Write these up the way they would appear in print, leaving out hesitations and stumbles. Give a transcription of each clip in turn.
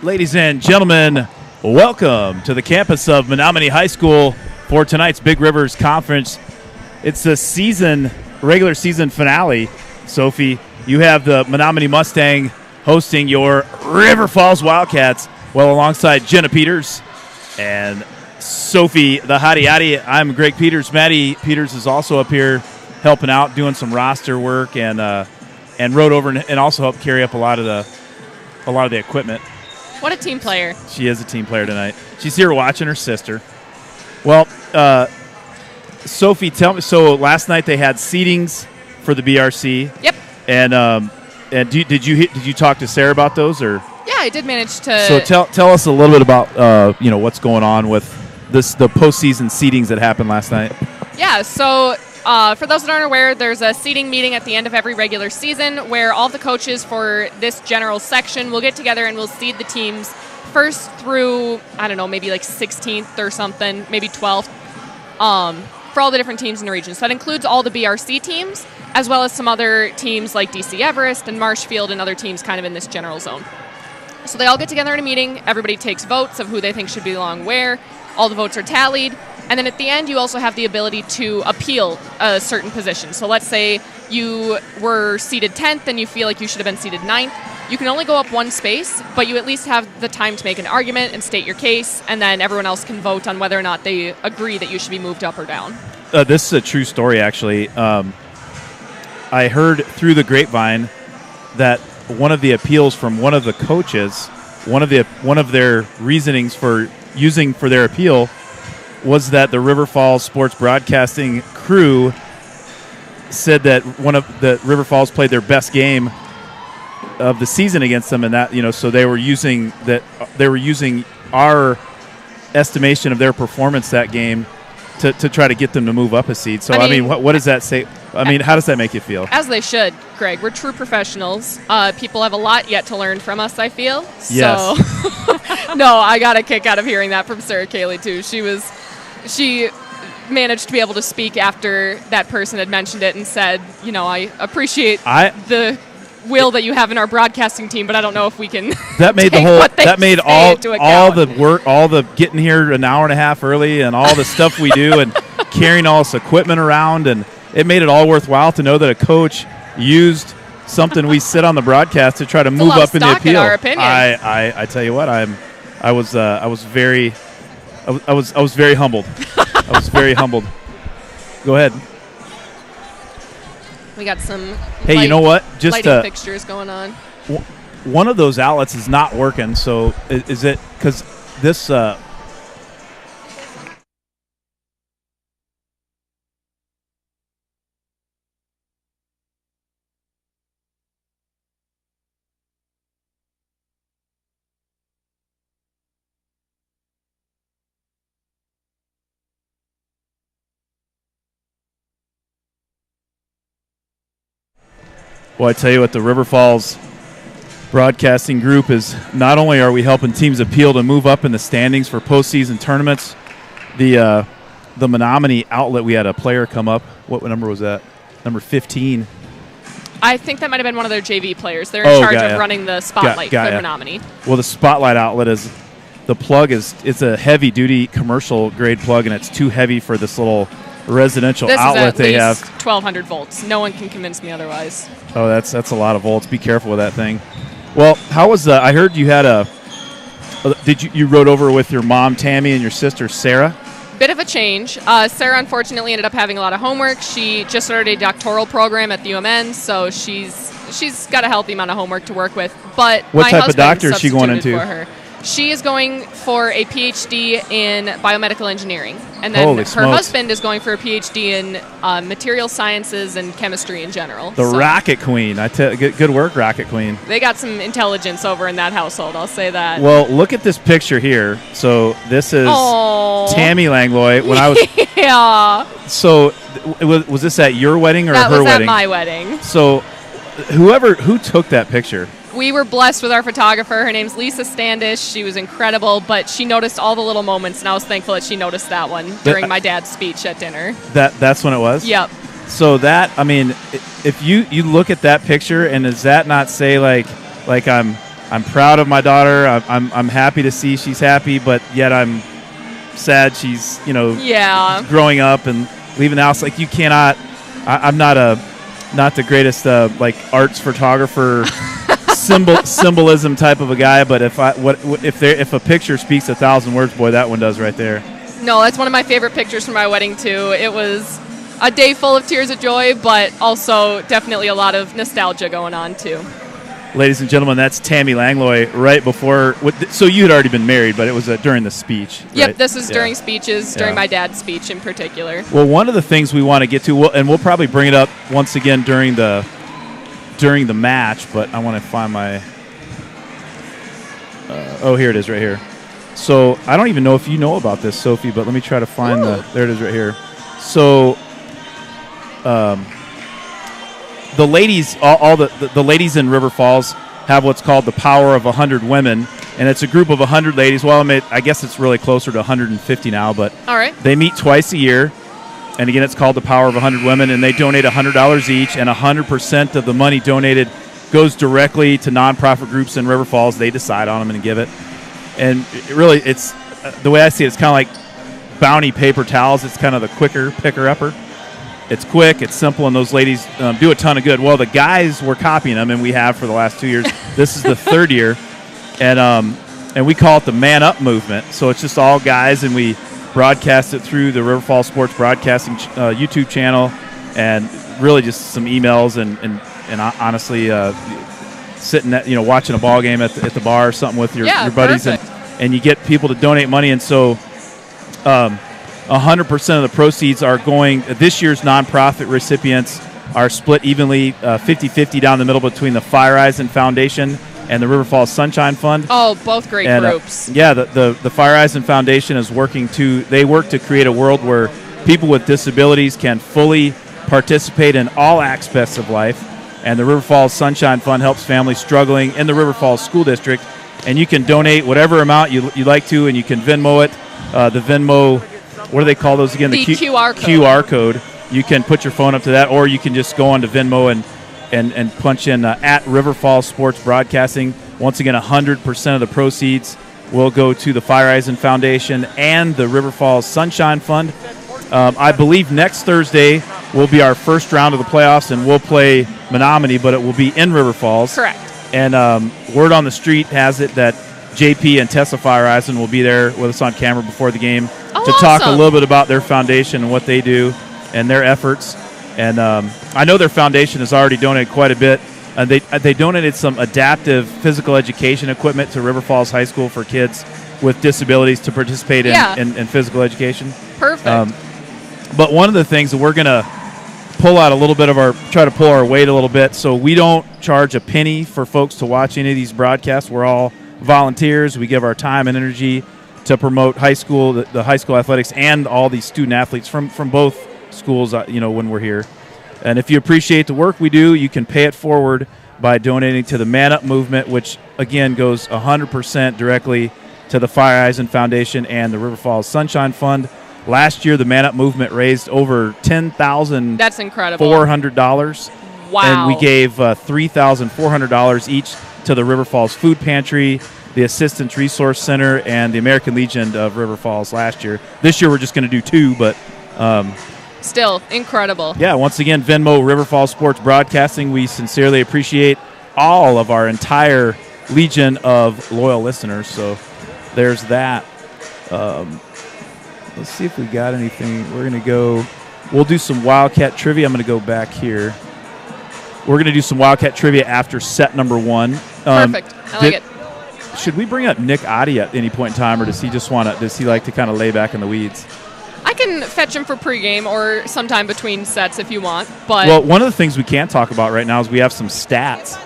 Ladies and gentlemen, welcome to the campus of Menomonie High School for tonight's Big Rivers Conference. It's the regular season finale. Sophie, you have the Menomonie Mustang hosting your River Falls Wildcats, well, alongside Jenna Peters and Sophie, the hottie hottie. I'm Greg Peters. Maddie Peters is also up here helping out, doing some roster work, and rode over and also helped carry up a lot of the equipment. What a team player. She is a team player tonight. She's here watching her sister. Well, Sophie, tell me. So last night they had seatings for the BRC. Yep. And did you talk to Sarah about those, or? Yeah, I did manage to. So tell us a little bit about what's going on with the postseason seatings that happened last night. Yeah. So. For those that aren't aware, there's a seating meeting at the end of every regular season where all the coaches for this general section will get together and we'll seed the teams first through, I don't know, maybe like 16th or something, maybe 12th, for all the different teams in the region. So that includes all the BRC teams, as well as some other teams like DC Everest and Marshfield and other teams kind of in this general zone. So they all get together in a meeting. Everybody takes votes of who they think should belong where. All the votes are tallied. And then at the end, you also have the ability to appeal a certain position. So let's say you were seated 10th and you feel like you should have been seated 9th. You can only go up one space, but you at least have the time to make an argument and state your case, and then everyone else can vote on whether or not they agree that you should be moved up or down. This is a true story, actually. I heard through the grapevine that one of the appeals from one of the coaches, one of their reasonings for using for their appeal was that the River Falls sports broadcasting crew said that one of the River Falls played their best game of the season against them, and that so they were using our estimation of their performance that game to try to get them to move up a seed. So I mean what does that say? I mean, how does that make you feel? As they should, Greg. We're true professionals. People have a lot yet to learn from us, I feel. Yes. So, no, I got a kick out of hearing that from Sarah Cayley, too. She managed to be able to speak after that person had mentioned it and said, I appreciate the will that you have in our broadcasting team, but I don't know if we can. That made all the work, all the getting here an hour and a half early, and all the stuff we do, and carrying all this equipment around, and it made it all worthwhile to know that a coach used something we sit on the broadcast to try to move up in the appeal. In our opinion. I tell you what, I was very humbled. I was very humbled. Go ahead. We got some. Hey, you know what? Just lighting fixtures going on. One of those outlets is not working. So is it because this? Well, I tell you what, the River Falls Broadcasting Group is not only are we helping teams appeal to move up in the standings for postseason tournaments, the Menomonie outlet, we had a player come up. What number was that? Number 15. I think that might have been one of their JV players. They're in charge of running the spotlight for Menomonie. Well, the spotlight outlet it's a heavy-duty commercial-grade plug, and it's too heavy for this little residential outlet they have. 1,200 volts. No one can convince me otherwise. Oh, that's a lot of volts. Be careful with that thing. Well, how was I heard you had you rode over with your mom Tammy and your sister Sarah? Bit of a change. Sarah unfortunately ended up having a lot of homework. She just started a doctoral program at the UMN, so she's got a healthy amount of homework to work with. But what type of doctor is she going into? For her. She is going for a PhD in biomedical engineering. And then her husband is going for a PhD in material sciences and chemistry in general. The Rocket Queen. Good work, Rocket Queen. They got some intelligence over in that household, I'll say that. Well, look at this picture here. So this is Tammy Langlois. When I was Yeah. So was this at your wedding or her wedding? That was at my wedding. So who took that picture? We were blessed with our photographer. Her name's Lisa Standish. She was incredible, but she noticed all the little moments, and I was thankful that she noticed that one during my dad's speech at dinner. That's when it was? Yep. So that, I mean, if you look at that picture, and does that not say like I'm I'm proud of my daughter. I'm happy to see she's happy, but yet I'm sad she's growing up and leaving the house. Like you cannot. I'm not the greatest arts photographer. Symbolism type of a guy, but if a picture speaks 1,000 words, boy, that one does right there. No, that's one of my favorite pictures from my wedding too. It was a day full of tears of joy, but also definitely a lot of nostalgia going on too. Ladies and gentlemen, that's Tammy Langlois right before. So you had already been married, but it was during the speech. Yep, right? this is during speeches, during my dad's speech in particular. Well, one of the things we want to get to, and we'll probably bring it up once again during the match, but I want to find my here it is right here. So I don't even know if you know about this, Sophie, but let me try to find there it is right here. So the ladies, all the ladies in River Falls have what's called the Power of 100 Women, and it's a group of 100 ladies. Well, I guess it's really closer to 150 now, but all right. They meet twice a year. And again, it's called the Power of 100 Women, and they donate $100 each, and 100% of the money donated goes directly to nonprofit groups in River Falls. They decide on them and give it. And it's the way I see it, it's kind of like Bounty paper towels. It's kind of the quicker picker-upper. It's quick, it's simple, and those ladies do a ton of good. Well, the guys were copying them, and we have for the last 2 years. This is the third year, and we call it the Man Up movement. So it's just all guys, and we broadcast it through the River Falls Sports Broadcasting YouTube channel, and really just some emails and honestly sitting at, watching a ball game at the bar or something with your buddies, and you get people to donate money. And so 100% of the proceeds are going, this year's nonprofit recipients are split evenly 50-50 down the middle between the Fire Eyes Foundation and the River Falls Sunshine Fund. Oh, both great groups. The Fire Eyes Foundation is working they work to create a world where people with disabilities can fully participate in all aspects of life. And the River Falls Sunshine Fund helps families struggling in the River Falls School District. And you can donate whatever amount you like to, and you can Venmo it. The Venmo, what do they call those again? The QR code. QR code. You can put your phone up to that, or you can just go onto Venmo and punch in at River Falls Sports Broadcasting. Once again, 100% of the proceeds will go to the Fire Eyes Foundation and the River Falls Sunshine Fund. I believe next Thursday will be our first round of the playoffs, and we'll play Menomonie, but it will be in River Falls. Correct. And word on the street has it that JP and Tessa Fire Eyes will be there with us on camera before the game to talk a little bit about their foundation and what they do and their efforts. And I know their foundation has already donated quite a bit. And they donated some adaptive physical education equipment to River Falls High School for kids with disabilities to participate in physical education. Perfect. But one of the things that we're going to try to pull our weight a little bit, so we don't charge a penny for folks to watch any of these broadcasts. We're all volunteers. We give our time and energy to promote high school, the high school athletics, and all these student athletes from both schools, when we're here. And if you appreciate the work we do, you can pay it forward by donating to the Man Up movement, which, again, goes 100% directly to the Fire Eyes Foundation and the River Falls Sunshine Fund. Last year, the Man Up movement raised over $10,400. That's incredible. Wow. And we gave $3,400 each to the River Falls Food Pantry, the Assistance Resource Center, and the American Legion of River Falls last year. This year, we're just going to do 2, but... still incredible. Yeah, once again, Venmo River Falls Sports Broadcasting. We sincerely appreciate all of our entire legion of loyal listeners. So there's that. Let's see if we got anything. We'll do some Wildcat trivia. I'm going to go back here. We're going to do some Wildcat trivia after set number 1. Perfect. I like it. Should we bring up Nick Adi at any point in time, or does he like to kind of lay back in the weeds? I can fetch him for pregame or sometime between sets if you want. But well, one of the things we can talk about right now is we have some stats.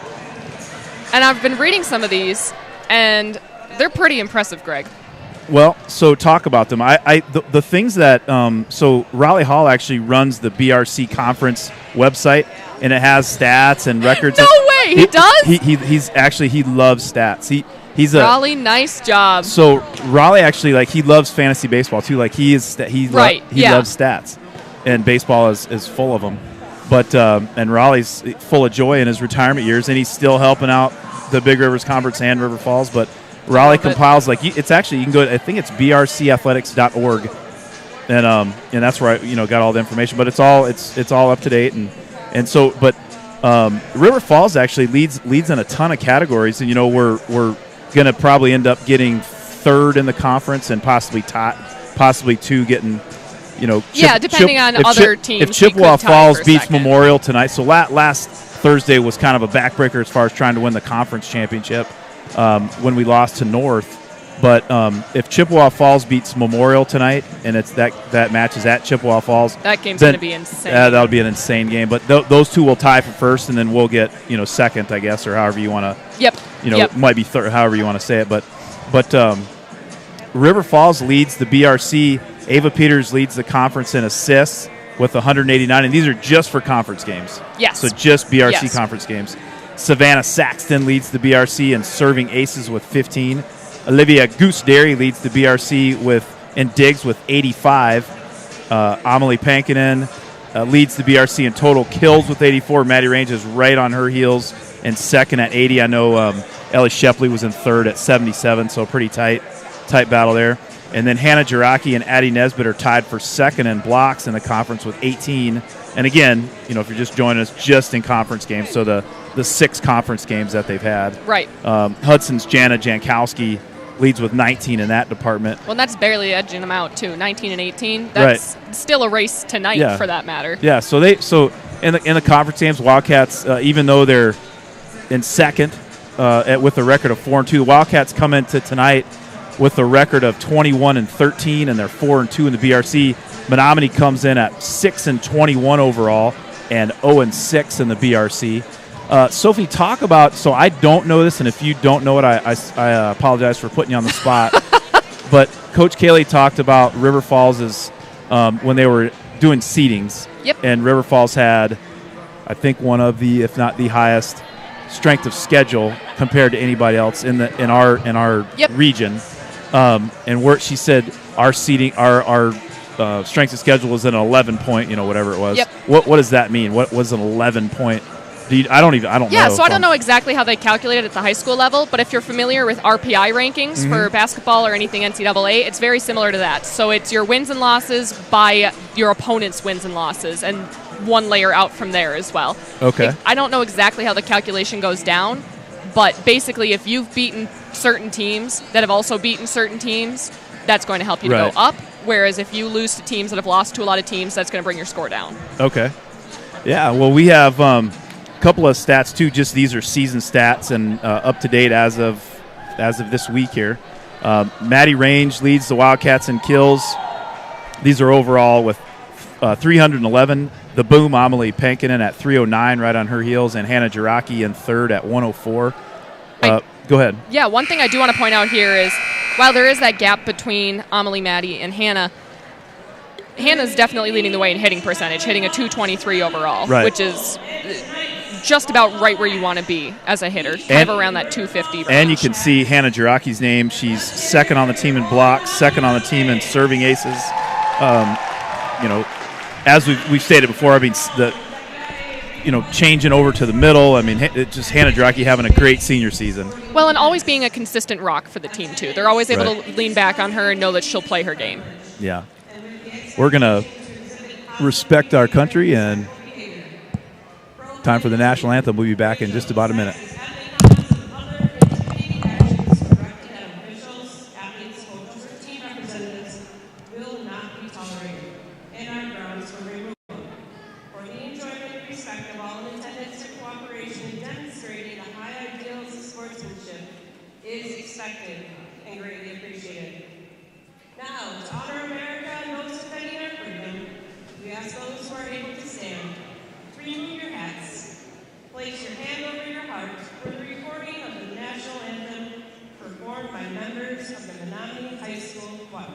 And I've been reading some of these, and they're pretty impressive, Greg. Well, so talk about them. The things that so Raleigh Hall actually runs the BRC conference website, and it has stats and records. No way, he does. He loves stats. Raleigh, nice job. So Raleigh actually he loves fantasy baseball too. He loves stats, and baseball is full of them. But and Raleigh's full of joy in his retirement years, and he's still helping out the Big Rivers Conference and River Falls, but Raleigh compiles it's actually, you can go to, I think it's brcathletics.org, and that's where I got all the information. But it's all up to date, and so River Falls actually leads in a ton of categories, and we're going to probably end up getting third in the conference and possibly two getting. Depending on other teams. If Chippewa Falls beats Memorial tonight, so last Thursday was kind of a backbreaker as far as trying to win the conference championship when we lost to North. But if Chippewa Falls beats Memorial tonight, and it's that match is at Chippewa Falls, that game's going to be insane. That'll be an insane game. But those two will tie for first, and then we'll get second, I guess, or however you want to. Yep. Might be third, however you want to say it. But River Falls leads the BRC. Ava Peters leads the conference in assists with 189, and these are just for conference games. Yes. So just BRC conference games. Savannah Saxton leads the BRC in serving aces with 15. Olivia Goose Derry leads the BRC in digs with 85. Amelie Pankinen leads the BRC in total kills with 84. Maddie Range is right on her heels in second at 80. I know Ellie Shepley was in third at 77, so pretty tight battle there. And then Hannah Jiraki and Addie Nesbitt are tied for second in blocks in the conference with 18. And again, if you're just joining us, just in conference games, so the 6 conference games that they've had. Right. Hudson's Jana Jankowski leads with 19 in that department. Well, that's barely edging them out, too. 19 and 18. That's still a race tonight, for that matter. Yeah, so in the conference games, Wildcats, even though they're in second with a record of 4-2, the Wildcats come into tonight with a record of 21-13, and they're 4-2 in the BRC. Menomonie comes in at 6-21 overall and 0-6 in the BRC. Sophie, talk about. So I don't know this, and if you don't know it, I apologize for putting you on the spot. But Coach Cayley talked about River Falls as when they were doing seedings. Yep. And River Falls had, I think, one of the, if not the highest, strength of schedule compared to anybody else in our region. And where she said our seating, our strength of schedule was an 11-point, whatever it was. Yep. What does that mean? What was an 11-point? I don't know. Yeah, so I don't know exactly how they calculate it at the high school level, but if you're familiar with RPI rankings for basketball or anything NCAA, it's very similar to that. So it's your wins and losses by your opponent's wins and losses, and one layer out from there as well. Okay. I don't know exactly how the calculation goes down, but basically if you've beaten certain teams that have also beaten certain teams, that's going to help you to go up, whereas if you lose to teams that have lost to a lot of teams, that's going to bring your score down. Okay. Yeah, well, we have couple of stats too. Just these are season stats and up to date as of this week here. Maddie Range leads the Wildcats in kills. These are overall with 311. The Boom, Amelie Pankinen at 309, right on her heels, and Hannah Jiraki in third at 104. Go ahead. Yeah, one thing I do want to point out here is while there is that gap between Amelie, Maddie, and Hannah's definitely leading the way in hitting percentage, hitting a 223 overall, which is just about right where you want to be as a hitter, kind of around that 250 range. And you can see Hannah Jiraki's name. She's second on the team in blocks, second on the team in serving aces. As we've stated before, I mean, changing over to the middle. I mean, just Hannah Jiraki having a great senior season. Well, and always being a consistent rock for the team, too. They're always able to lean back on her and know that she'll play her game. Yeah. We're going to respect our country, and time for the national anthem. We'll be back in just about a minute. Place your hand over your heart for the recording of the national anthem performed by members of the Menomonie High School Choir.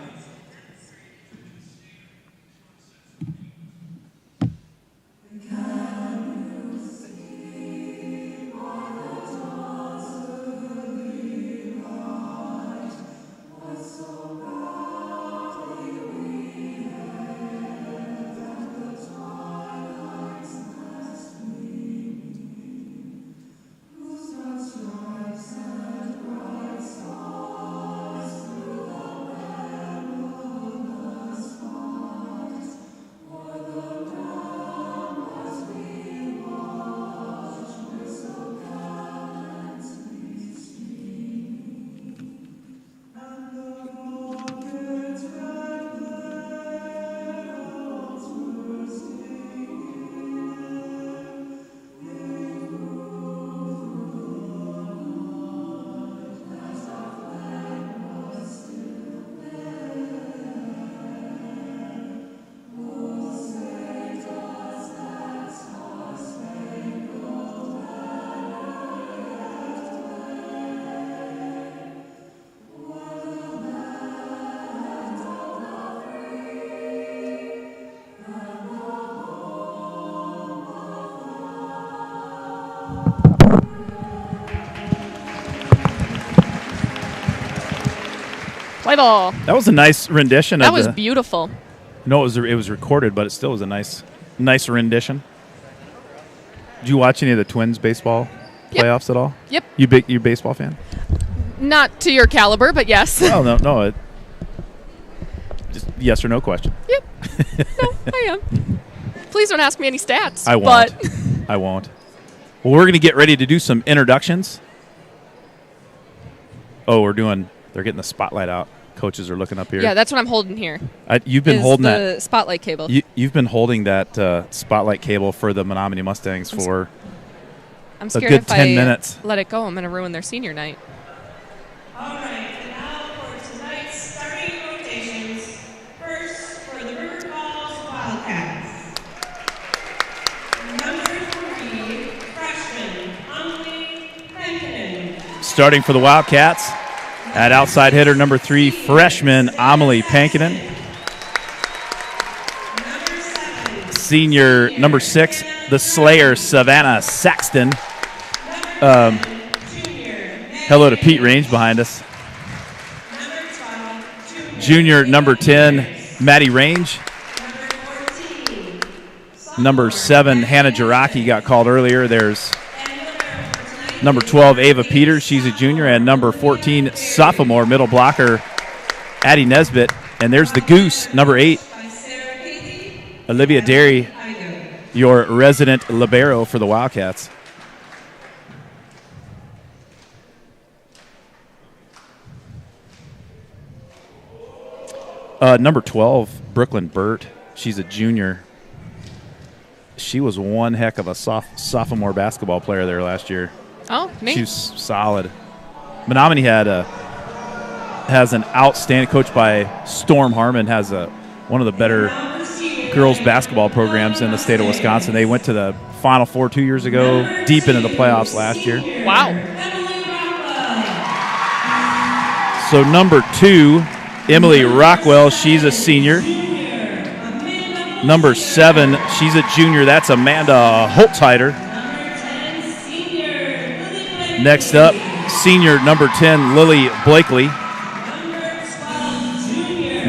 Strong Play ball. That was a nice rendition. That was beautiful. No, it was recorded, but it still was a nice rendition. Did you watch any of the Twins baseball playoffs at all? Yep. You a baseball fan? Not to your caliber, but yes. Well, no. Just yes or no question. Yep. No, I am. Please don't ask me any stats. I won't. But I won't. Well, we're going to get ready to do some introductions. Oh, they're getting the spotlight out. Coaches are looking up here. yeah, that's what I'm holding here. You've been is holding the spotlight cable. You've been holding that spotlight cable for the Menomonie Mustangs for I'm a scared good if 10 I minutes. let it go, I'm going to ruin their senior night. All right, and now for tonight's starting rotations. First, for the River Falls Wildcats. Number 3, freshman, Amelie Pankinen. Starting for the Wildcats, at outside hitter number 3, freshman Amelie Pankinen. Senior number 6, the Slayer Savannah Saxton. Hello to Pete Range behind us. Junior number 10, Maddie Range. Number 7, Hannah Jiraki got called earlier. There's number 12, Ava Peters. She's a junior. And number 14, sophomore middle blocker, Addie Nesbitt. And there's the Goose, number 8, Olivia Derry, your resident libero for the Wildcats. Number 12, Brooklyn Burt. She's a junior. She was one heck of a sophomore basketball player there last year. Oh, neat. She was solid. Menomonie has an outstanding coach by Storm Harmon, has one of the better girls basketball programs in the state of Wisconsin. They went to the Final Four 2 years ago, deep into the playoffs last year. Wow. So number 2, Emily Rockwell, she's a senior. Number 7, she's a junior. That's Amanda Holtzheider. Next up, senior number 10, Lily Blakely.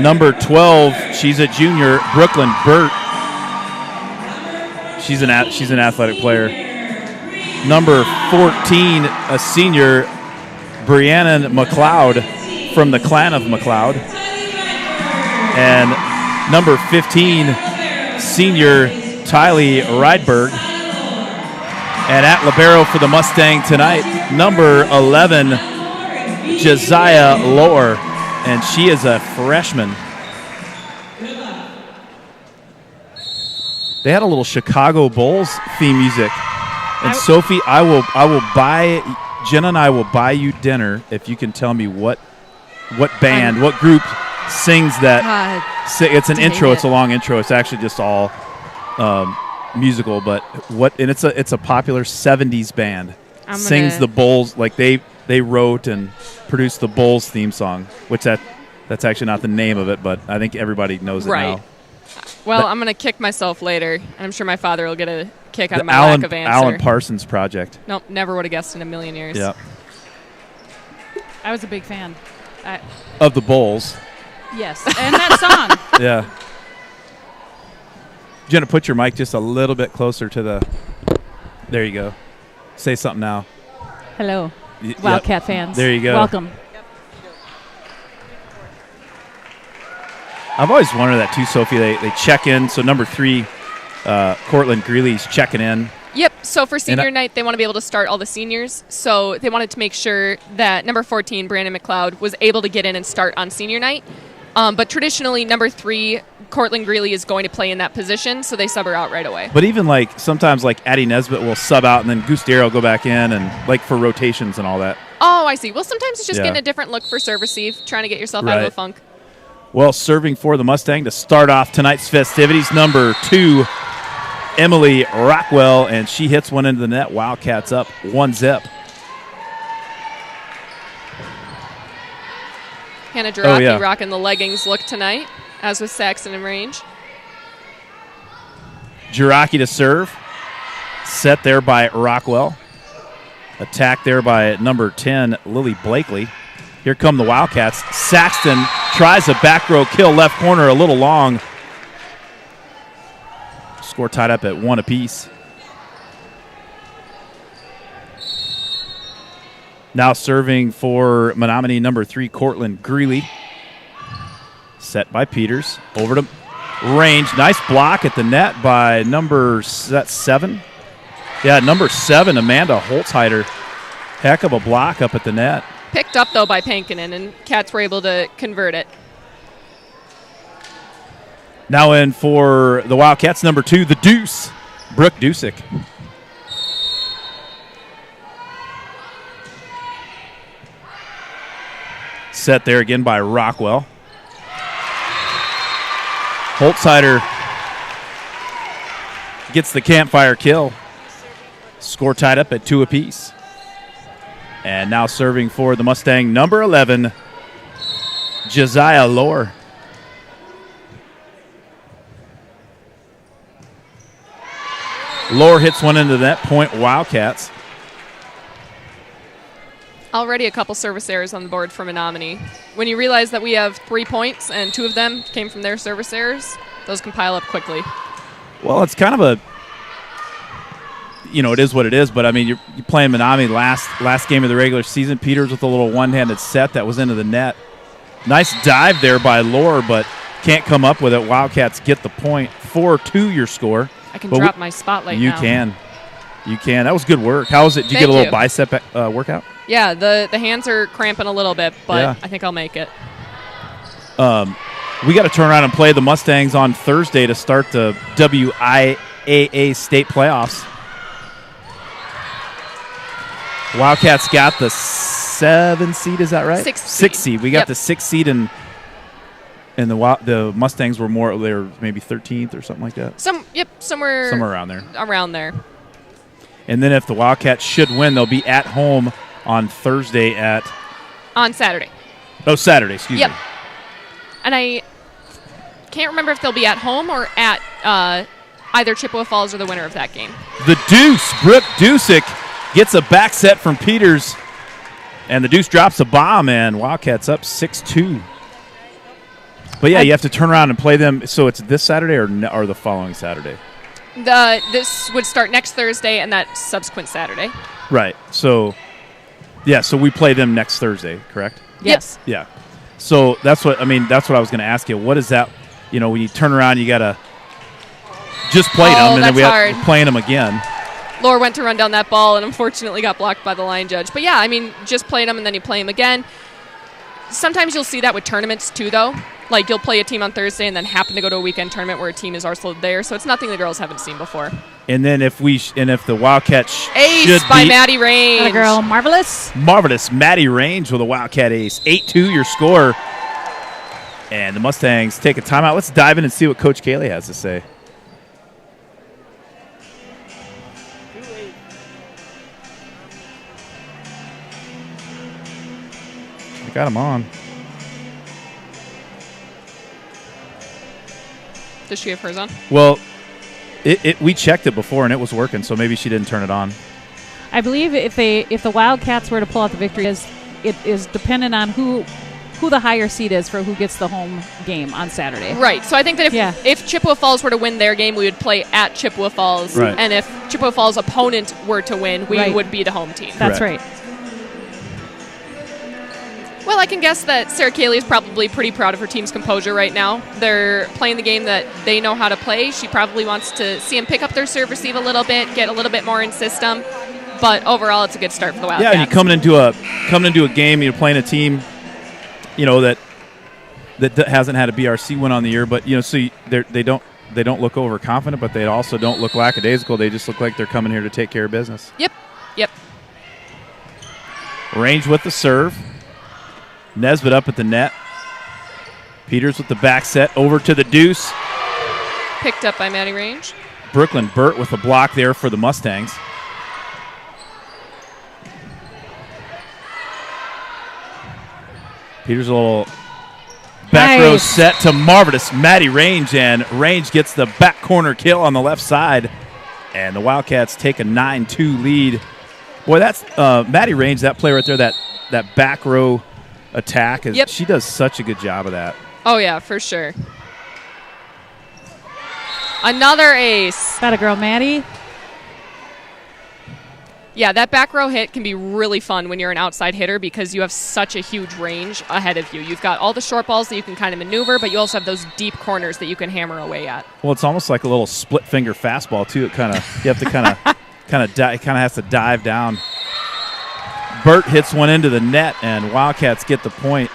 Number 12, she's a junior, Brooklyn Burt. She's an athletic player. Number 14, a senior, Brianna McLeod from the clan of McLeod. And number 15, senior, Tylee Rydberg. And at libero for the Mustang tonight, number 11, Josiah Lohr. And she is a freshman. They had a little Chicago Bulls theme music. And Sophie, I will buy Jenna and I will buy you dinner if you can tell me what band, what group sings that. It's an intro. It's a long intro. It's actually just all musical, but it's a popular 70s band. Sings the Bulls, like they wrote and produced the Bulls theme song, which that's actually not the name of it, but I think everybody knows it now. Well, I'm going to kick myself later. I'm sure my father will get a kick out of my lack of answer. Alan Parsons Project. Nope, never would have guessed in a million years. Yeah. I was a big fan. Of the Bulls. Yes, and that song. Yeah. Jenna, put your mic just a little bit closer to the... There you go. Say something now. Hello, Wildcat fans. There you go. Welcome. I've always wondered that too, Sophie. They check in. So number 3, Cortland Greeley's checking in. Yep. So for senior night, they want to be able to start all the seniors. So they wanted to make sure that number 14, Brandon McLeod, was able to get in and start on senior night. But traditionally, number 3, Cortland Greeley, is going to play in that position, so they sub her out right away. But even sometimes Addie Nesbitt will sub out, and then Goose Darrow will go back in, and for rotations and all that. Oh, I see. Well, sometimes it's just getting a different look for serve receive, trying to get yourself out of a funk. Well, serving for the Mustang to start off tonight's festivities, number 2, Emily Rockwell, and she hits one into the net. Wildcats up 1-0. Hannah Jiraki rocking the leggings look tonight, as with Saxon and Range. Jiraki to serve. Set there by Rockwell. Attack there by number 10, Lily Blakely. Here come the Wildcats. Saxton tries a back row kill, left corner, a little long. Score tied up at 1 apiece. Now serving for Menomonie, number 3, Cortland Greeley. Set by Peters. Over to Range. Nice block at the net by number 7. Yeah, number 7, Amanda Holzheider. Heck of a block up at the net. Picked up, though, by Pankinen, and Cats were able to convert it. Now in for the Wildcats, number 2, the Deuce, Brooke Dusick. Set there again by Rockwell. Holzheider gets the campfire kill. Score tied up at 2 apiece. And now serving for the Mustang, number 11, Josiah Lohr. Lohr hits one into the net, point Wildcats. Already a couple service errors on the board for Menomonie. When you realize that we have 3 points and 2 of them came from their service errors, those can pile up quickly. Well, it's kind of a, it is what it is, but I mean, you're playing Menomonie last game of the regular season. Peters with a little one-handed set that was into the net. Nice dive there by Lohr, but can't come up with it. Wildcats get the point. 4-2 your score. I can drop my spotlight now. You can. That was good work. How was it? Did you get a little bicep workout? Yeah, the hands are cramping a little bit, but yeah. I think I'll make it. We got to turn around and play the Mustangs on Thursday to start the WIAA state playoffs. Wildcats got the 7 seed, is that right? 6 seed. We got the 6 seed, and the Mustangs were they were maybe 13th or something like that. Somewhere around there. Around there. And then if the Wildcats should win, they'll be at home on Thursday on Saturday. Oh, Saturday, excuse me. And I can't remember if they'll be at home or at either Chippewa Falls or the winner of that game. The Deuce, Brooke Dusick, gets a back set from Peters, and the Deuce drops a bomb, and Wildcats up 6-2. But, yeah, you have to turn around and play them. So it's this Saturday or the following Saturday? This would start next Thursday and that subsequent Saturday. Right. So, so we play them next Thursday, correct? Yes. Yeah. So that's what I was going to ask you. What is that? When you turn around, you got to just play them, and then we're playing them again. Lohr went to run down that ball and unfortunately got blocked by the line judge. But, yeah, I mean, just playing them and then you play them again. Sometimes you'll see that with tournaments, too, though. Like, you'll play a team on Thursday and then happen to go to a weekend tournament where a team is also there. So it's nothing the girls haven't seen before. And then if the Wildcats ace by Maddie Range. And a girl, marvelous. Marvelous. Maddie Range with a Wildcat ace. 8-2 your score. And the Mustangs take a timeout. Let's dive in and see what Coach Cayley has to say. I got him on. Does she have hers on? Well, we checked it before and it was working, so maybe she didn't turn it on. I believe if the Wildcats were to pull out the victory, it is dependent on who the higher seed is for who gets the home game on Saturday. Right. So I think that if Chippewa Falls were to win their game, we would play at Chippewa Falls. Right. And if Chippewa Falls' opponent were to win, we would be the home team. That's right. Well, I can guess that Sarah Cayley is probably pretty proud of her team's composure right now. They're playing the game that they know how to play. She probably wants to see them pick up their serve receive a little bit, get a little bit more in system. But overall, it's a good start for the Wildcats. Yeah, and you coming into a game, you're playing a team, that hasn't had a BRC win on the year, but so they don't look overconfident, but they also don't look lackadaisical. They just look like they're coming here to take care of business. Yep. Range with the serve. Nesbitt up at the net. Peters with the back set over to the Deuce. Picked up by Maddie Range. Brooklyn Burt with the block there for the Mustangs. Peters a little back row set to marvelous Maddie Range, and Range gets the back corner kill on the left side, and the Wildcats take a 9-2 lead. Boy, that's Maddie Range, that player right there, that back row attack. Yep. She does such a good job of that. Oh, yeah, for sure. Another ace. Got a girl, Maddie. Yeah, that back row hit can be really fun when you're an outside hitter because you have such a huge range ahead of you. You've got all the short balls that you can kind of maneuver, but you also have those deep corners that you can hammer away at. Well, it's almost like a little split finger fastball too. It kind of you have to kind of has to dive down. Burt hits one into the net, and Wildcats get the point.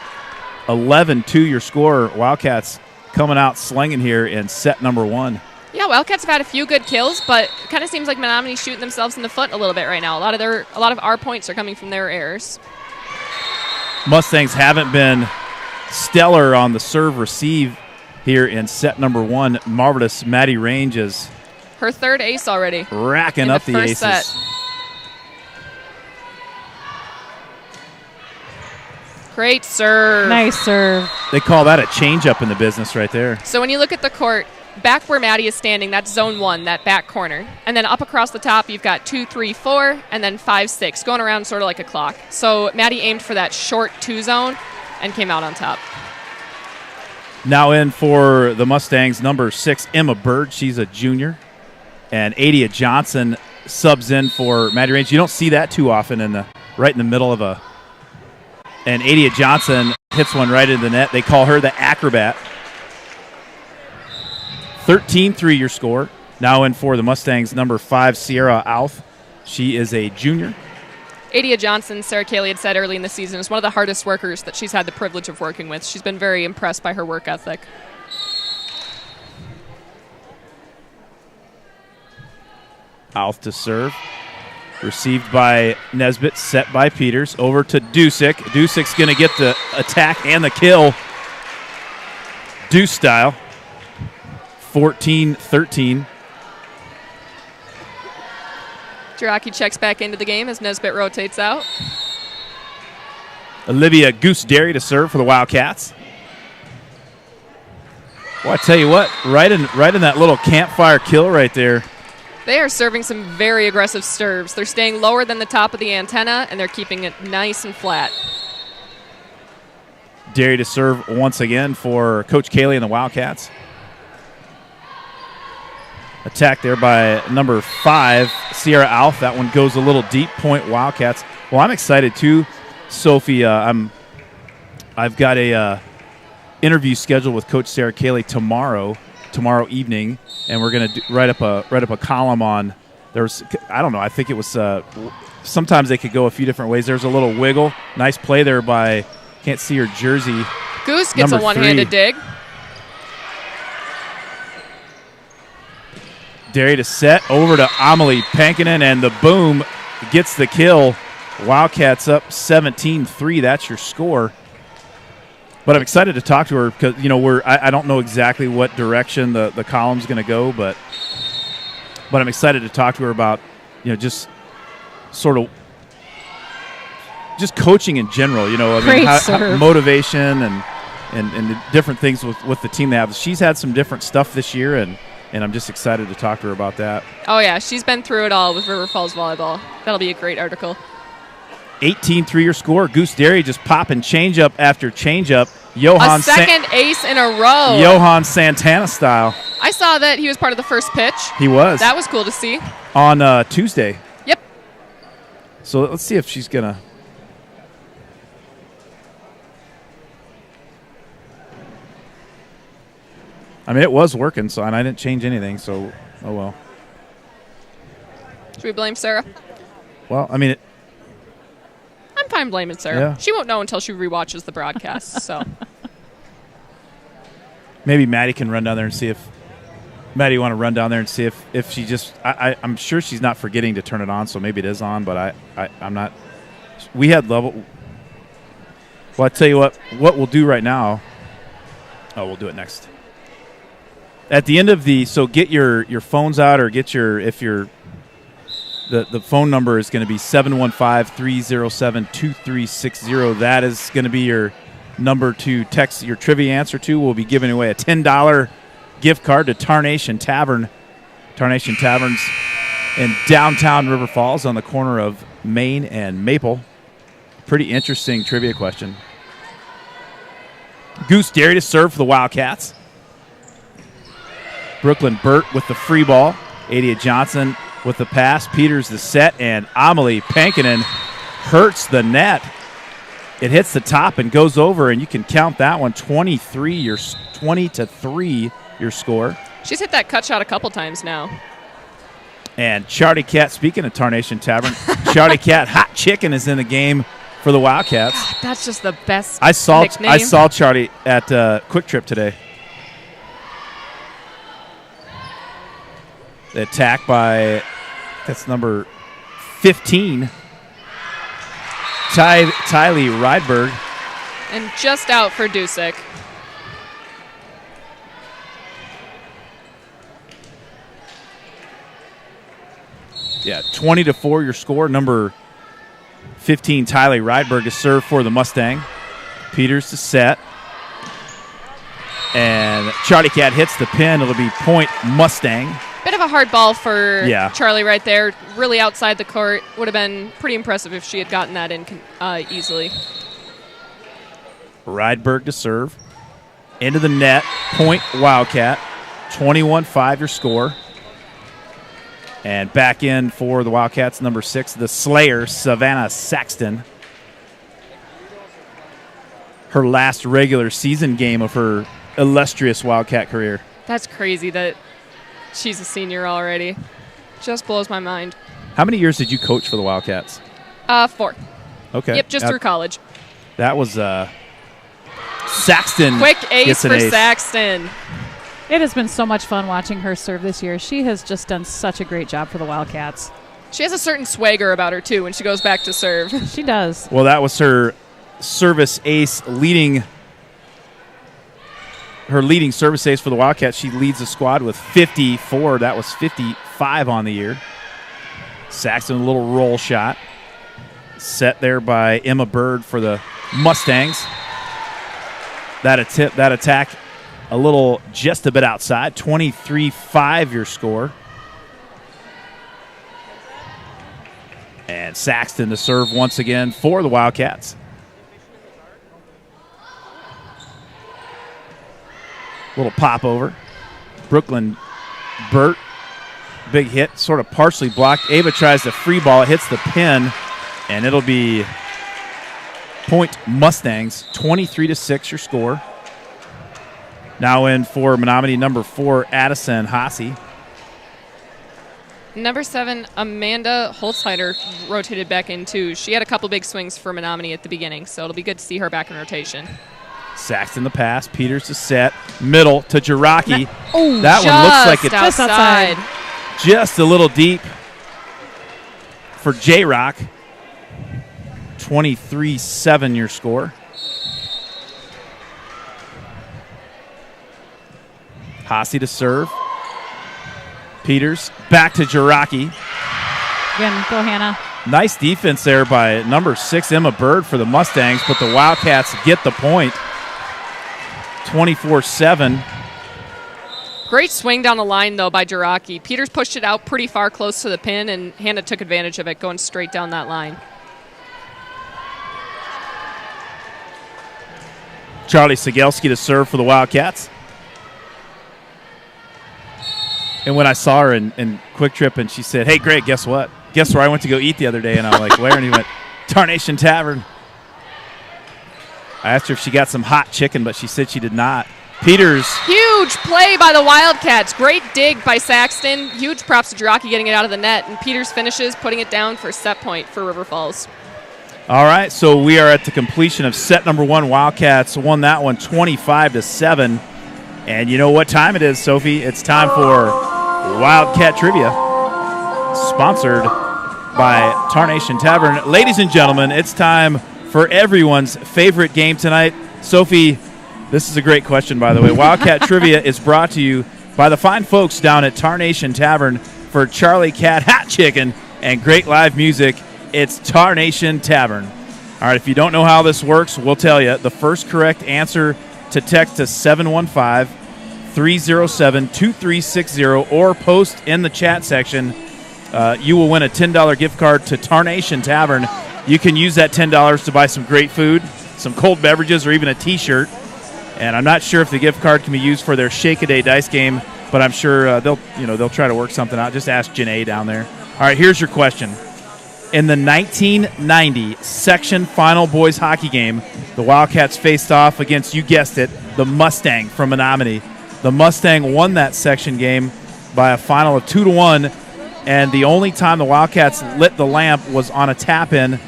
11-2 your score. Wildcats coming out slinging here in set number 1. Yeah, Wildcats have had a few good kills, but it kind of seems like Menomoni's shooting themselves in the foot a little bit right now. A lot of our points are coming from their errors. Mustangs haven't been stellar on the serve receive here in set number 1. Marvelous Maddie Range is her third ace already. Racking up the aces. Set. Great serve. Nice serve. They call that a changeup in the business right there. So when you look at the court, back where Maddie is standing, that's zone 1, that back corner. And then up across the top, you've got 2, 3, 4, and then 5, 6, going around sort of like a clock. So Maddie aimed for that short 2 zone and came out on top. Now in for the Mustangs, number 6, Emma Bird. She's a junior. And Adia Johnson subs in for Maddie Range. You don't see that too often right in the middle of a. And Adia Johnson hits one right into the net. They call her the acrobat. 13-3 your score. Now in for the Mustangs, number 5, Sierra Alf. She is a junior. Adia Johnson, Sarah Cayley had said early in the season, is one of the hardest workers that she's had the privilege of working with. She's been very impressed by her work ethic. Alf to serve. Received by Nesbitt, set by Peters. Over to Dusick. Dusick's going to get the attack and the kill. Deuce style. 14-13. Jiraki checks back into the game as Nesbitt rotates out. Olivia Goose Derry to serve for the Wildcats. Well, I tell you what, right in that little campfire kill right there. They are serving some very aggressive serves. They're staying lower than the top of the antenna, and they're keeping it nice and flat. Derry to serve once again for Coach Cayley and the Wildcats. Attack there by number 5, Sierra Alf. That one goes a little deep. Point Wildcats. Well, I'm excited too, Sophie. I've got a interview scheduled with Coach Sarah Cayley tomorrow evening, and we're going to write up a column on. I don't know. I think it was. Sometimes they could go a few different ways. There's a little wiggle. Nice play there by. Can't see her jersey. Goose gets a one-handed dig. Derry to set over to Amelie Pankinen, and the boom gets the kill. Wildcats up 17-3. That's your score. But I'm excited to talk to her because I don't know exactly what direction the column's going to go, but I'm excited to talk to her about just sort of just coaching in general. How motivation and the different things with the team they have. She's had some different stuff this year, and I'm just excited to talk to her about that. Oh, yeah. She's been through it all with River Falls Volleyball. That'll be a great article. 18-3 your score. Goose Derry just popping change-up after change-up. A second ace in a row. Johan Santana style. I saw that he was part of the first pitch. He was. That was cool to see. On Tuesday. Yep. So let's see if she's going to. I mean, it was working, and I didn't change anything, so oh well. Should we blame Sarah? Well, I mean, I'm fine blaming Sarah. Yeah. She won't know until she rewatches the broadcast. So maybe Maddie can run down there and see if Maddie want to run down there and see if she just. I'm sure she's not forgetting to turn it on, so maybe it is on. But I'm not. We had level. Well, I tell you what we'll do right now. Oh, we'll do it next. At the end of get your phones out or get the phone number is going to be 715-307-2360. That is going to be your number to text your trivia answer to. We'll be giving away a $10 gift card to Tarnation Tavern. Tarnation Tavern's in downtown River Falls on the corner of Main and Maple. Pretty interesting trivia question. Goose Derry to serve for the Wildcats. Brooklyn Burt with the free ball. Adia Johnson with the pass. Peters the set, and Amelie Pankinen hurts the net. It hits the top and goes over, and you can count that one. 20-3 your score. She's hit that cut shot a couple times now. And Charlie Cat, speaking of Tarnation Tavern, Charlie Cat Hot Chicken is in the game for the Wildcats. God, that's just the best I saw nickname. Charlie at Quick Trip today. The attack by, that's number 15, Tylee Rydberg. And just out for Dusick. Yeah, 20-4 your score. Number 15, Tylee Rydberg is served for the Mustang. Peters to set. And Charlie Cat hits the pin. It'll be point Mustang. Bit of a hard ball for Yeah. Charlie right there. Really outside the court. Would have been pretty impressive if she had gotten that in easily. Rydberg to serve. Into the net. Point Wildcat. 21-5 your score. And back in for the Wildcats, number 6, the Slayer, Savannah Saxton. Her last regular season game of her illustrious Wildcat career. That's crazy that she's a senior already. Just blows my mind. How many years did you coach for the Wildcats? 4. Okay. Yep, just through college. That was Saxton. Quick ace gets an for ace. Saxton. It has been so much fun watching her serve this year. She has just done such a great job for the Wildcats. She has a certain swagger about her, too, when she goes back to serve. She does. Well, that was her service ace leading service ace for the Wildcats. She leads the squad with 54. That was 55 on the year. Saxton, a little roll shot. Set there by Emma Bird for the Mustangs. That attack a little just a bit outside. 23-5 your score. And Saxton to serve once again for the Wildcats. Little pop over. Brooklyn Burt. Big hit, sort of partially blocked. Ava tries to free ball. It hits the pin, and it'll be point Mustangs. 23-6 your score. Now in for Menomonie, number 4, Addison Haase. Number 7, Amanda Holzheider rotated back in, too. She had a couple big swings for Menomonie at the beginning, so it'll be good to see her back in rotation. Saxton the pass. Peters to set. Middle to Jiraki. Oh, that one looks like it's just outside. just a little deep for J-Rock. 23-7 your score. Haase to serve. Peters back to Jiraki. Again, go Hannah. Nice defense there by number 6, Emma Bird for the Mustangs, but the Wildcats get the point. 24-7. Great swing down the line, though, by Jiraki. Peters pushed it out pretty far close to the pin, and Hannah took advantage of it, going straight down that line. Charlie Sigelski to serve for the Wildcats. And when I saw her in Quick Trip, and she said, "Hey, Greg, guess what? Guess where I went to go eat the other day?" And I'm like, "Where?" And he went, "Tarnation Tavern." I asked her if she got some hot chicken, but she said she did not. Peters. Huge play by the Wildcats. Great dig by Saxton. Huge props to Jiraki getting it out of the net. And Peters finishes, putting it down for set point for River Falls. All right, so we are at the completion of set number 1. Wildcats won that one 25-7. And you know what time it is, Sophie? It's time for Wildcat Trivia, sponsored by Tarnation Tavern. Ladies and gentlemen, it's time for everyone's favorite game tonight. Sophie, this is a great question, by the way. Wildcat Trivia is brought to you by the fine folks down at Tarnation Tavern for Charlie Cat Hot Chicken and great live music. It's Tarnation Tavern. All right, if you don't know how this works, we'll tell you. The first correct answer to text to 715-307-2360 or post in the chat section. You will win a $10 gift card to Tarnation Tavern. You can use that $10 to buy some great food, some cold beverages, or even a T-shirt. And I'm not sure if the gift card can be used for their Shake-A-Day dice game, but I'm sure they'll try to work something out. Just ask Janae down there. All right, here's your question. In the 1990 section final boys hockey game, the Wildcats faced off against, you guessed it, the Mustang from Menomonie. The Mustang won that section game by a final of 2-1, and the only time the Wildcats lit the lamp was on a tap-in,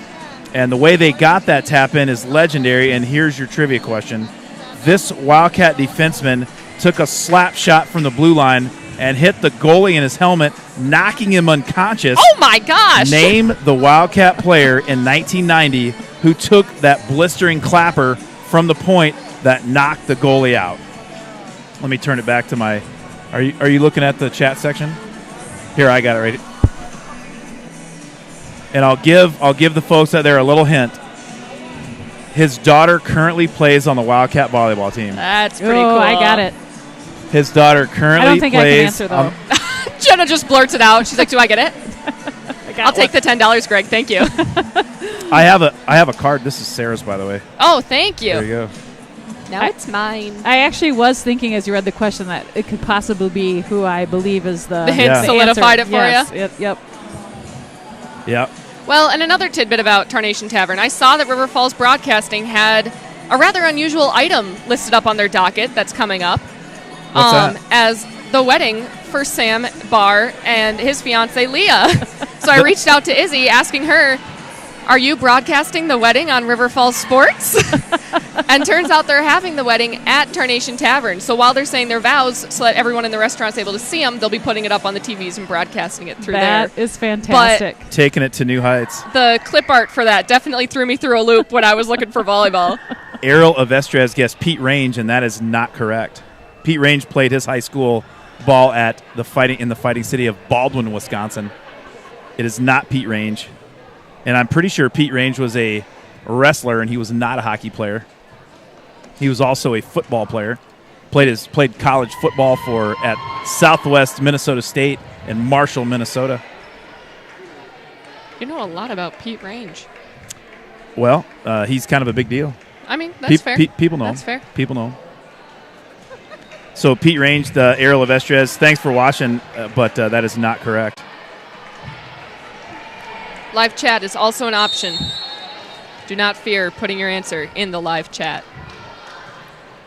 and the way they got that tap-in is legendary, and here's your trivia question. This Wildcat defenseman took a slap shot from the blue line and hit the goalie in his helmet, knocking him unconscious. Oh, my gosh. Name the Wildcat player in 1990 who took that blistering clapper from the point that knocked the goalie out. Let me turn it back to my – are you looking at the chat section? Here, I got it right. And I'll give the folks out there a little hint. His daughter currently plays on the Wildcat volleyball team. That's pretty cool. I got it. His daughter currently I don't think plays. I can answer, though. Jenna just blurts it out. She's like, do I get it? I'll take the $10, Greg. Thank you. I have a card. This is Sarah's, by the way. Oh, thank you. There you go. Now it's mine. I actually was thinking as you read the question that it could possibly be who I believe is the hint Yeah. solidified answer. it for you? Yep. Yep. Well, and another tidbit about Tarnation Tavern. I saw that River Falls Broadcasting had a rather unusual item listed up on their docket that's coming up. What's that? As the wedding for Sam Barr and his fiancee Leah. So I reached out to Izzy asking her, are you broadcasting the wedding on River Falls Sports? And turns out they're having the wedding at Tarnation Tavern. So while they're saying their vows so that everyone in the restaurant's able to see them, they'll be putting it up on the TVs and broadcasting it through there. That is fantastic. Taking it to new heights. The clip art for that definitely threw me through a loop when I was looking for volleyball. Errol of Estrez guessed Pete Range, and that is not correct. Pete Range played his high school ball at the fighting city of Baldwin, Wisconsin. It is not Pete Range. And I'm pretty sure Pete Range was a wrestler, and he was not a hockey player. He was also a football player. Played college football at Southwest Minnesota State in Marshall, Minnesota. You know a lot about Pete Range. Well, he's kind of a big deal. I mean, that's fair. People know. That's fair. People know. So Pete Range, the Errol of Estrez, thanks for watching, but that is not correct. Live chat is also an option. Do not fear putting your answer in the live chat.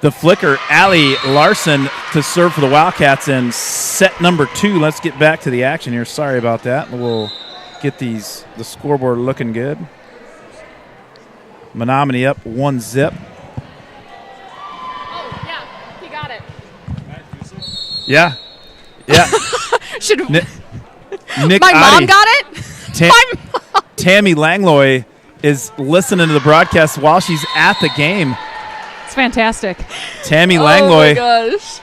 The flicker, Allie Larson, to serve for the Wildcats in set number 2. Let's get back to the action here. Sorry about that. We'll get the scoreboard looking good. Menomonie up 1-0. Oh, yeah. He got it. Yeah. Should Nick my mom Oddie. got it? My mom. Tammy Langlois is listening to the broadcast while she's at the game. It's fantastic. Tammy Oh, Langlois. my gosh.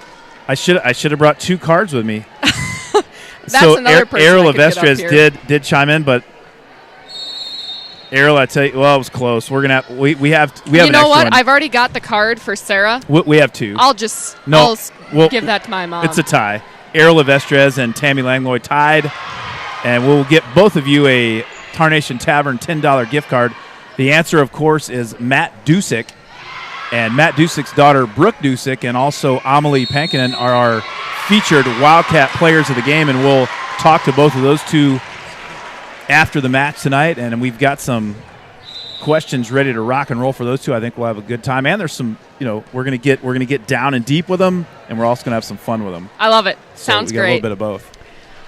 I should have brought 2 cards with me. That's so another person Errol I of could get up Estrez here. did chime in, but Errol, I tell you, well, it was close. We're gonna have we have You an know extra what? one. I've already got the card for Sarah. We have 2. I'll just No, well, give that to my mom. It's a tie. Errol of Estrez and Tammy Langlois tied, and we'll get both of you a Tarnation Tavern $10 gift card. The answer, of course, is Matt Dusick, and Matt Dusick's daughter, Brooke Dusick, and also Amelie Pankinen are our featured Wildcat players of the game, and we'll talk to both of those 2 after the match tonight, and we've got some questions ready to rock and roll for those 2. I think we'll have a good time, and there's some, we're gonna get down and deep with them, and we're also gonna have some fun with them. I love it. So Sounds we got great. a little bit of both.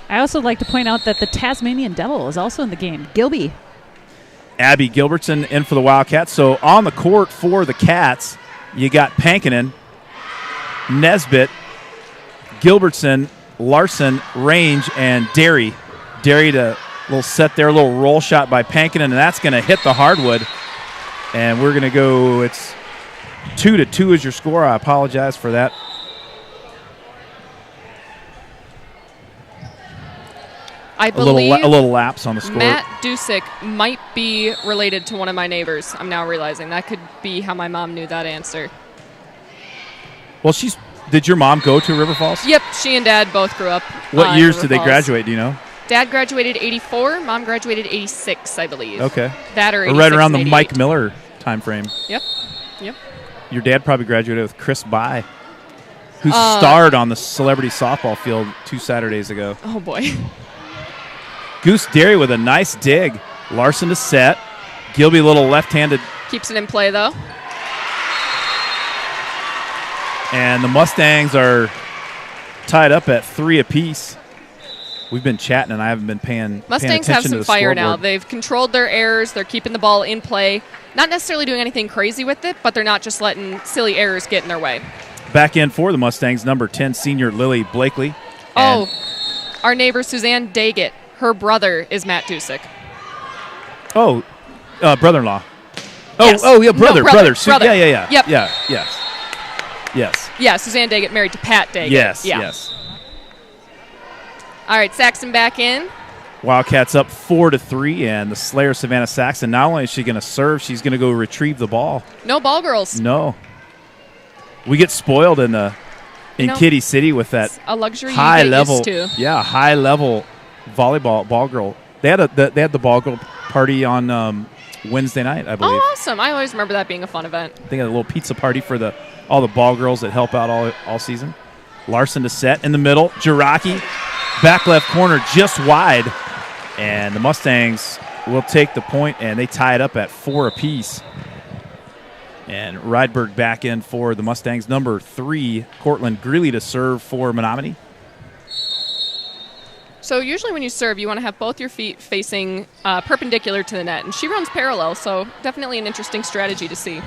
I also like to point out that the Tasmanian Devil is also in the game. Gilby. Abby Gilbertson in for the Wildcats. So on the court for the Cats, you got Pankinen, Nesbitt, Gilbertson, Larson, Range, and Derry. Derry to little set there, a little roll shot by Pankinen, and that's going to hit the hardwood. And we're going to go, it's 2-2 is your score. I apologize for that. I A little believe lapse on the score. Matt Dusick might be related to one of my neighbors. I'm now realizing that could be how my mom knew that answer. Well, did your mom go to River Falls? Yep, she and Dad both grew up. What in years River did they Falls. graduate? Do you know? Dad graduated 84. Mom graduated 86, I believe. Okay. That or 86 Right around the and Mike 88. Miller time frame. Yep. Your dad probably graduated with Chris By, who starred on the celebrity softball field 2 Saturdays ago. Oh, boy. Goose Dairy with a nice dig. Larson to set. Gilby, little left-handed. Keeps it in play, though. And the Mustangs are tied up at 3 apiece. We've been chatting, and I haven't been paying Mustangs attention have to some the fire now. scoreboard. They've controlled their errors. They're keeping the ball in play. Not necessarily doing anything crazy with it, but they're not just letting silly errors get in their way. Back in for the Mustangs, number 10, senior Lily Blakely. Oh, our neighbor Suzanne Daggett. Her brother is Matt Dusick. Oh, brother-in-law. Yes. Oh, yeah, brother. brother. Yeah. Yep. Yeah, yes. Yes. Yeah, Suzanne Daggett married to Pat Daggett. Yes, yeah. yes. All right, Saxon back in. Wildcats up 4-3, and the Slayer Savannah Saxon, not only is she going to serve, she's going to go retrieve the ball. No ball girls. No. We get spoiled in Kitty City with that a luxury high you get level, used to. yeah, high level volleyball ball girl. They had the ball girl party on Wednesday night, I believe. Oh, awesome! I always remember that being a fun event. They had a little pizza party for all the ball girls that help out all season. Larson to set in the middle. Jiraki, back left corner, just wide, and the Mustangs will take the point, and they tie it up at 4 apiece. And Rydberg back in for the Mustangs. Number 3, Cortland Greeley to serve for Menomonie. So usually when you serve, you want to have both your feet facing perpendicular to the net, and she runs parallel, so definitely an interesting strategy to see.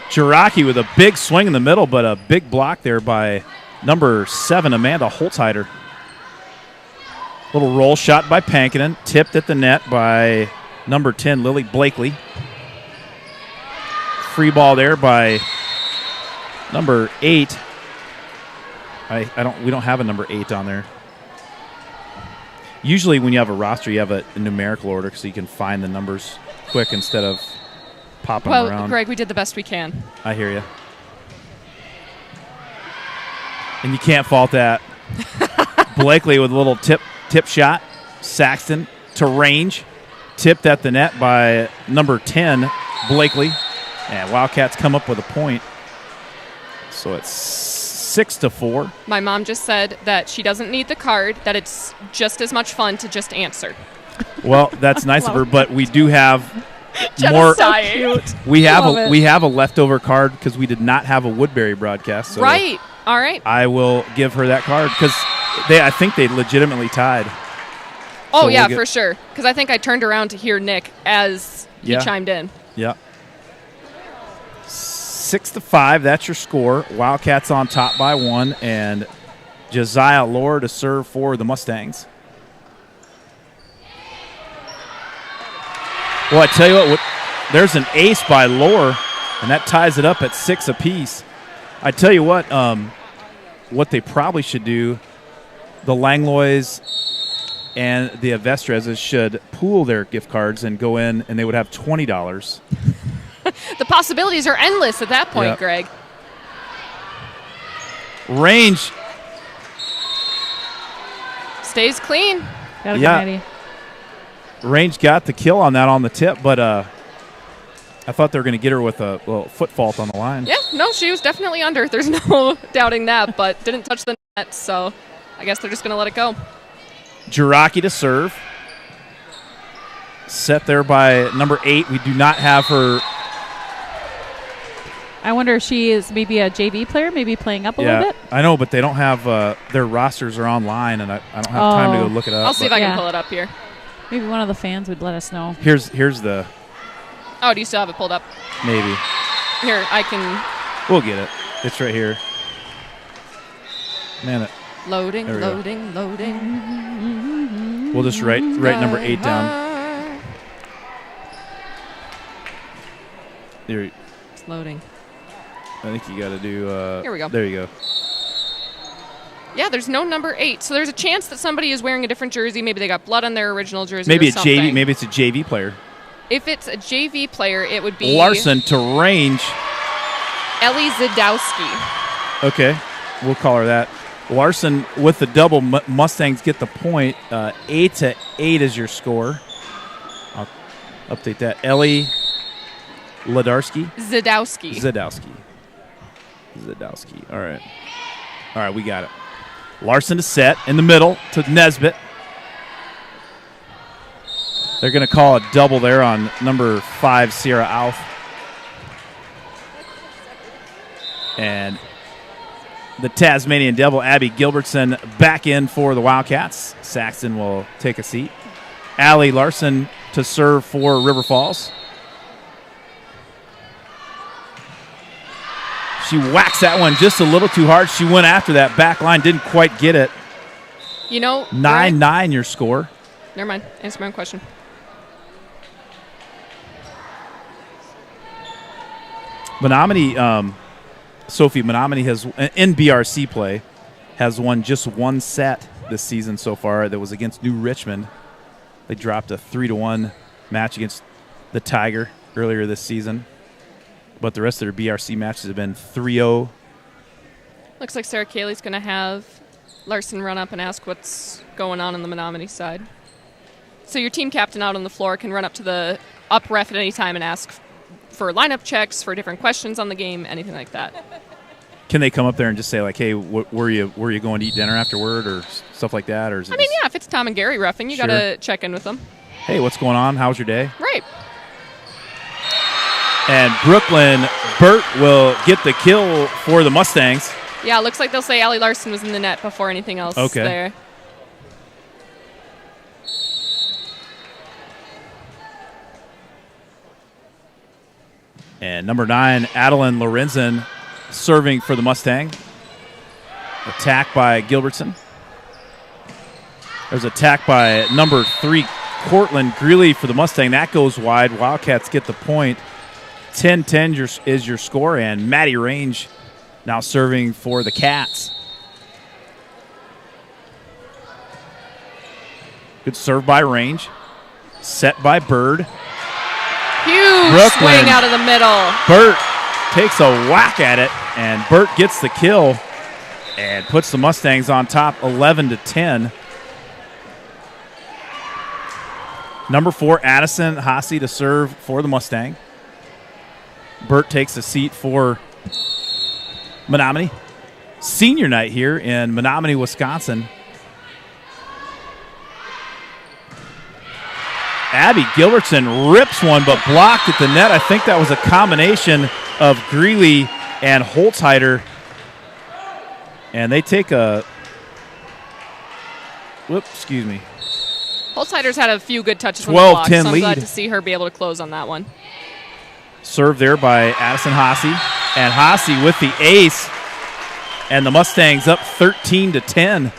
Jiraki with a big swing in the middle, but a big block there by number 7, Amanda Holzheider. Little roll shot by Pankinen, tipped at the net by number 10, Lily Blakely. Free ball there by number 8. We don't have a number 8 on there. Usually when you have a roster, you have a numerical order so you can find the numbers quick instead of popping them around. Well, Greg, we did the best we can. I hear you. And you can't fault that. Blakely with a little tip shot. Saxton to range. Tipped at the net by number 10, Blakely. And Wildcats come up with a point. So it's 6-4. My mom just said that she doesn't need the card, that it's just as much fun to just answer. Well, that's nice of her, but we do have Jenna's more. dying. We have a leftover card because we did not have a Woodbury broadcast. So Right. All right. I will give her that card because I think they legitimately tied. Oh, So yeah, we'll for sure. Because I think I turned around to hear Nick as he chimed in. Yeah. 6-5, that's your score. Wildcats on top by 1, and Josiah Lohr to serve for the Mustangs. Well, I tell you what, there's an ace by Lohr, and that ties it up at 6 apiece. I tell you what they probably should do, the Langlois and the Avestrezes should pool their gift cards and go in, and they would have $20. The possibilities are endless at that point, Yep. Greg. Range. Stays clean. Gotta Yeah. be ready. Range got the kill on that on the tip, but I thought they were going to get her with a little foot fault on the line. Yeah, no, she was definitely under. There's no doubting that, but didn't touch the net, so I guess they're just going to let it go. Jiraki to serve. Set there by number 8. We do not have her. I wonder if she is maybe a JV player, maybe playing up a little bit. I know, but they don't have their rosters are online, and I don't have time to go look it up. I'll see if I can Yeah. pull it up here. Maybe one of the fans would let us know. Here's the Oh, do you still have it pulled up? maybe. Here, I can. We'll get it. It's right here. Man, Loading, There we go. loading. we'll just write number 8 down. There, It's loading. I think you got to do. Here we go. There you go. Yeah, there's no number 8, so there's a chance that somebody is wearing a different jersey. Maybe they got blood on their original jersey. Maybe or a something. JV. Maybe it's a JV player. If it's a JV player, it would be Larson to range. Ellie Zadowski. Okay, we'll call her that. Larson with the double. Mustangs get the point. 8-8 is your score. I'll update that. Ellie Zadowski. Zadowski. Zadowski. All right, we got it. Larson to set in the middle to Nesbitt. They're going to call a double there on number 5, Sierra Alf. And the Tasmanian Devil, Abby Gilbertson, back in for the Wildcats. Saxton will take a seat. Allie Larson to serve for River Falls. She whacks that one just a little too hard. She went after that back line, didn't quite get it. 9-9 your score. Never mind. Answer my own question. Menomonie, Sophie Menomonie has, in BRC play, has won just one set this season so far. That was against New Richmond. They dropped a 3-1 match against the Tiger earlier this season. But the rest of their BRC matches have been 3-0. Looks like Sarah Cayley's going to have Larson run up and ask what's going on the Menomonie side. So your team captain out on the floor can run up to the up ref at any time and ask for lineup checks, for different questions on the game, anything like that. Can they come up there and just say, like, hey, were you going to eat dinner afterward or stuff like that? Or is it yeah, if it's Tom and Gary reffing, you got to check in with them. Hey, what's going on? How's your day? Right. And Brooklyn Burt will get the kill for the Mustangs. Yeah, it looks like they'll say Allie Larson was in the net before anything else there. And number 9, Adeline Lorenzen, serving for the Mustang. Attack by Gilbertson. There's attack by number 3, Cortland Greeley for the Mustang. That goes wide. Wildcats get the point. 10-10 is your score, and Maddie Range now serving for the Cats. Good serve by Range. Set by Bird. Huge Brooklyn, swing out of the middle. Burt takes a whack at it, and Burt gets the kill and puts the Mustangs on top 11-10. Number 4, Addison Haase to serve for the Mustang. Burt takes a seat for Menomonie. Senior night here in Menomonie, Wisconsin. Abby Gilbertson rips one, but blocked at the net. I think that was a combination of Greeley and Holzheider. And they take a... Whoops, excuse me. Holzheider's had a few good touches on the block, so 12-10 I'm lead. glad to see her be able to close on that one. Serve there by Addison Haase. And Haase with the ace. And the Mustangs up 13-10.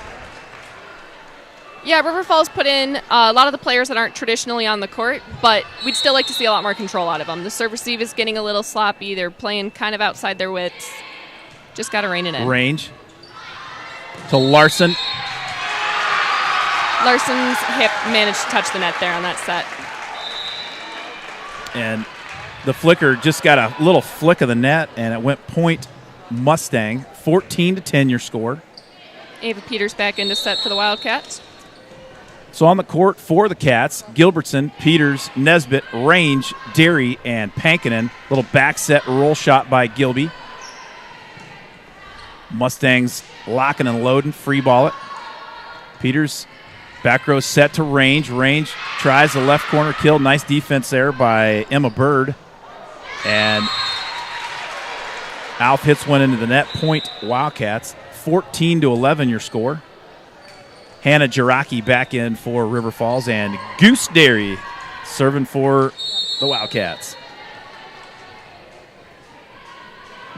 Yeah, River Falls put in a lot of the players that aren't traditionally on the court, but we'd still like to see a lot more control out of them. The serve receive is getting a little sloppy. They're playing kind of outside their wits. Just got to rein it in. Range to Larson. Larson's hip managed to touch the net there on that set. And the flicker just got a little flick of the net, and it went point Mustang. 14-10 your score. Ava Peters back in to set for the Wildcats. So on the court for the Cats, Gilbertson, Peters, Nesbitt, Range, Derry, and Pankinen. Little back set roll shot by Gilby. Mustangs locking and loading, free ball it. Peters, back row set to Range. Range tries the left corner kill. Nice defense there by Emma Bird. And Alf hits one into the net. Point Wildcats. 14-11 your score. Hannah Jiraki back in for River Falls, and Goose Derry serving for the Wildcats.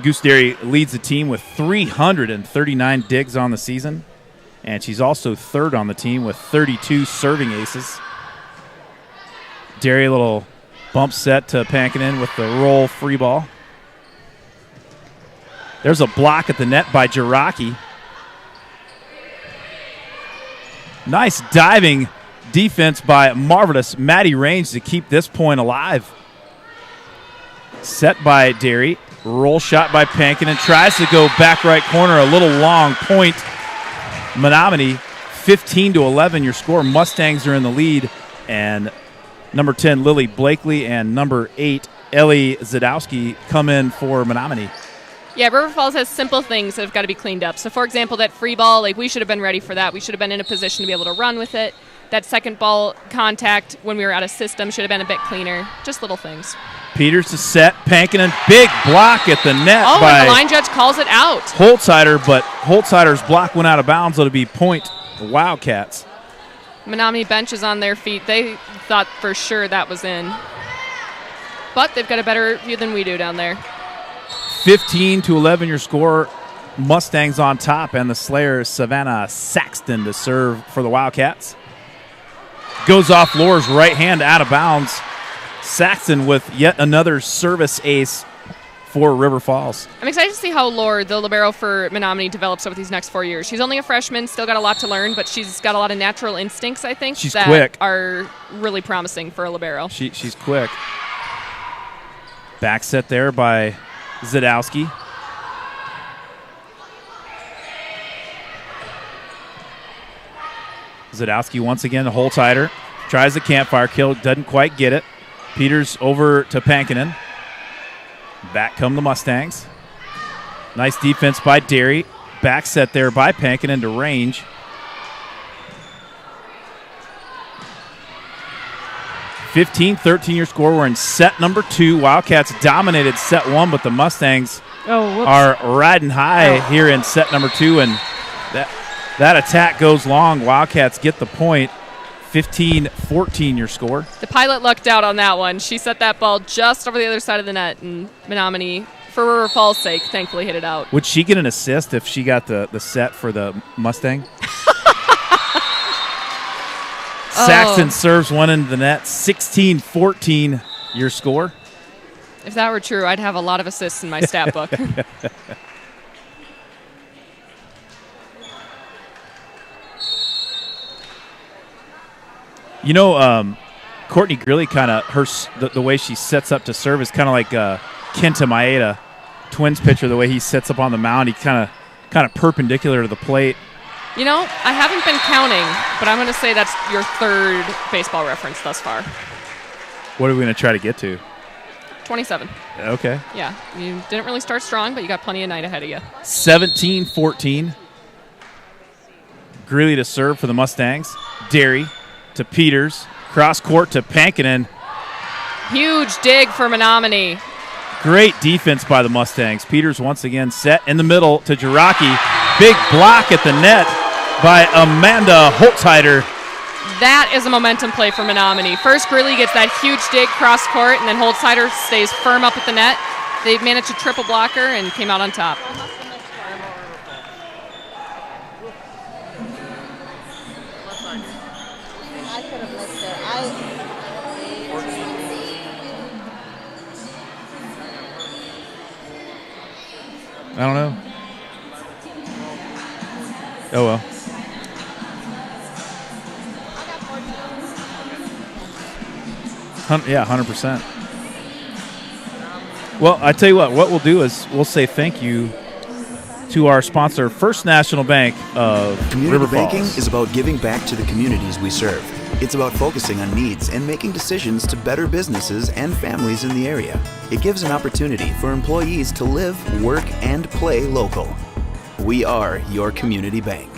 Goose Derry leads the team with 339 digs on the season, and she's also third on the team with 32 serving aces. Derry, a little bump set to Pankinen with the roll free ball. There's a block at the net by Jiraki. Nice diving defense by marvelous Maddie Range to keep this point alive. Set by Derry. Roll shot by Pankinen. Tries to go back right corner. A little long point. Menomonie, 15-11 your score. Mustangs are in the lead. And number 10, Lily Blakely, and number 8, Ellie Zadowski come in for Menomonie. Yeah, River Falls has simple things that have got to be cleaned up. So, for example, that free ball, like we should have been ready for that. We should have been in a position to be able to run with it. That second ball contact when we were out of system should have been a bit cleaner. Just little things. Peters to set. Pankinen, big block at the net Oh, by and the line judge calls it out. Holtsider, but Holtsider's block went out of bounds. It'll be point Wildcats. Menomonie bench is on their feet. They thought for sure that was in. But they've got a better view than we do down there. 15-11 your score. Mustangs on top, and the Slayer Savannah Saxton to serve for the Wildcats. Goes off Lohr's right hand out of bounds. Saxton with yet another service ace for River Falls. I'm excited to see how Lohr, the libero for Menomonie, develops over these next 4 years. She's only a freshman, still got a lot to learn, but she's got a lot of natural instincts, I think, she's that quick. Are really promising for a libero. She's quick. Back set there by Zadowski. Zadowski once again, a Holtsider. Tries the campfire kill, doesn't quite get it. Peters over to Pankinen. Back come the Mustangs. Nice defense by Derry. Back set there by Pankinen to range. (15-13) your score. We're in set number 2. Wildcats dominated set 1, but the Mustangs are riding high here in set number 2, and that attack goes long. Wildcats get the point. 15-14 your score. The pilot lucked out on that one. She set that ball just over the other side of the net, and Menomonie, for River Falls' sake, thankfully hit it out. Would she get an assist if she got the set for the Mustang? Saxton serves one into the net. 16-14 your score. If that were true, I'd have a lot of assists in my stat book. You know, Courtney Greeley kind of the way she sets up to serve is kind of like Kenta Maeda, Twins pitcher. The way he sets up on the mound, he kind of perpendicular to the plate. You know, I haven't been counting, but I'm going to say that's your third baseball reference thus far. What are we going to try to get to? 27. Okay. Yeah, you didn't really start strong, but you got plenty of night ahead of you. 17-14. Greeley to serve for the Mustangs. Derry to Peters. Cross court to Pankinen. Huge dig for Menomonie. Great defense by the Mustangs. Peters once again set in the middle to Jiraki. Big block at the net by Amanda Holtsider. That is a momentum play for Menomonie. First, Greeley gets that huge dig cross court, and then Holtsider stays firm up at the net. They've managed to triple block her and came out on top. I don't know. Oh, well. Yeah, 100%. Well, I tell you what we'll do is we'll say thank you to our sponsor, First National Bank of Community River Falls. banking is about giving back to the communities we serve. It's about focusing on needs and making decisions to better businesses and families in the area. It gives an opportunity for employees to live, work, and play local. We are your community bank.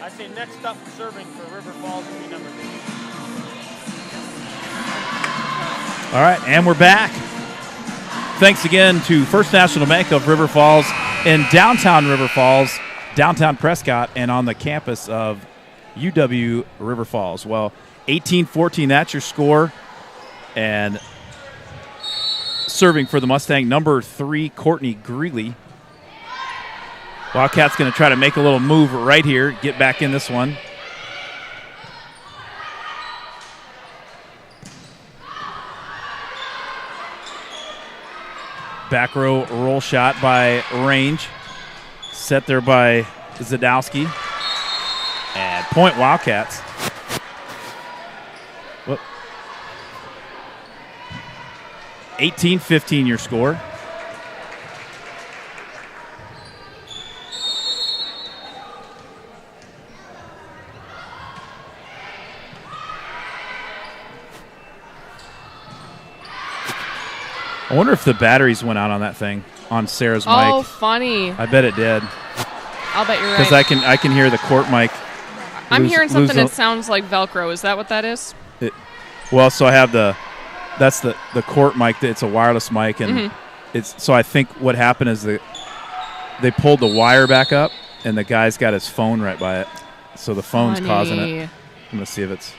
I say next up serving for River Falls will be number 3. All right, and we're back. Thanks again to First National Bank of River Falls in downtown River Falls, downtown Prescott, and on the campus of UW River Falls. Well, 18-14, that's your score. And serving for the Mustang, number 3, Courtney Greeley. Wildcats going to try to make a little move right here, get back in this one. Back row roll shot by Range. Set there by Zadowski. And point Wildcats. Whoop. 18-15 your score. I wonder if the batteries went out on that thing, on Sarah's mic. Oh, funny. I bet it did. I'll bet you're right. Because I can hear the court mic. I'm hearing something that sounds like Velcro. Is that what that is? Well, so I have that's the court mic. It's a wireless mic, and so I think what happened is they pulled the wire back up, and the guy's got his phone right by it, so the phone's causing it. I'm gonna see if it's.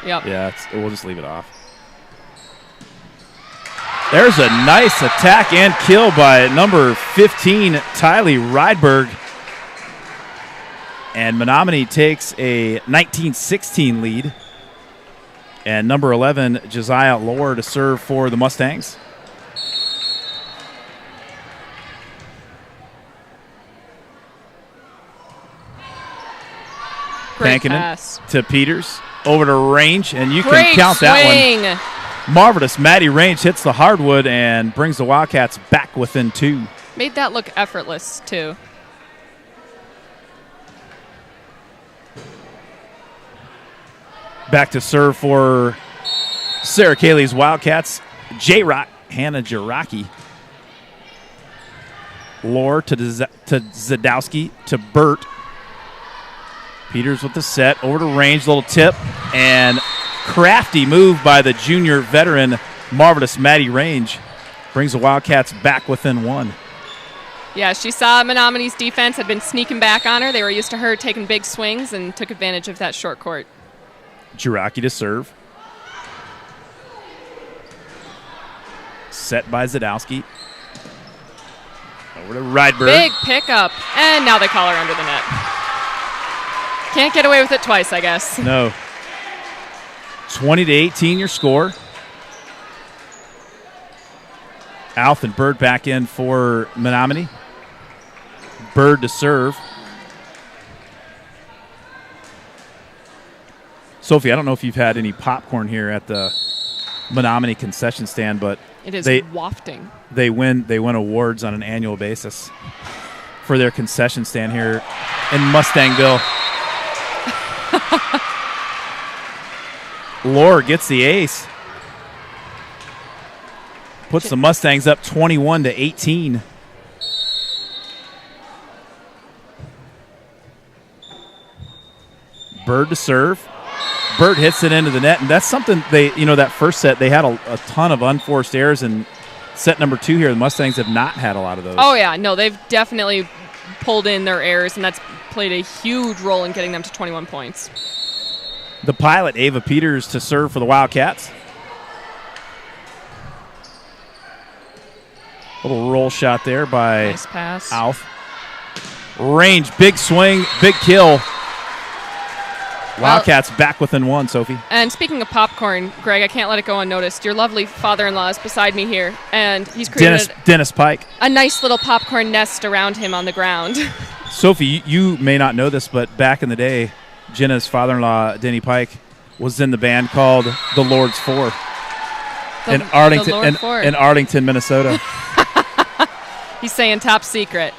Yep. Yeah, we'll just leave it off. There's a nice attack and kill by number 15, Tylee Rydberg. And Menomonie takes a 19-16 lead. And number 11, Josiah Lohr, to serve for the Mustangs. Great Pankinen pass. to Peters. Over to Range, and you Great can count swing. that one. Marvelous. Maddie Range hits the hardwood and brings the Wildcats back within 2. Made that look effortless, too. Back to serve for Sarah Cayley's Wildcats. J-Rock, Hannah Jaraki. Lohr to Zadowski to Burt. Peters with the set. Over to Range, little tip. And crafty move by the junior veteran, marvelous Maddie Range. Brings the Wildcats back within 1. Yeah, she saw Menomonie's defense had been sneaking back on her. They were used to her taking big swings and took advantage of that short court. Jaraki to serve. Set by Zadowski. Over to Rydberg. Big pickup. And now they call her under the net. Can't get away with it twice, I guess. No. 20-18 your score. Alf and Bird back in for Menomonie. Bird to serve. Sophie, I don't know if you've had any popcorn here at the Menomonie concession stand, but it is wafting. They win awards on an annual basis for their concession stand here in Mustangville. Lohr gets the ace. Puts the Mustangs up 21-18. Bird to serve. Bird hits it into the net, and that's something that first set they had a ton of unforced errors, and set number 2 here, the Mustangs have not had a lot of those. Oh yeah, no, they've definitely pulled in their errors, and that's played a huge role in getting them to 21 points. The pilot, Ava Peters, to serve for the Wildcats. Little roll shot there by nice pass. Alf. Range, big swing, big kill. Wildcats back within 1, Sophie. And speaking of popcorn, Greg, I can't let it go unnoticed. Your lovely father-in-law is beside me here, and he's created Dennis Pike. A nice little popcorn nest around him on the ground. Sophie, you may not know this, but back in the day, Jenna's father-in-law, Denny Pike, was in the band called The Lord's Four in Arlington, Minnesota. He's saying top secret.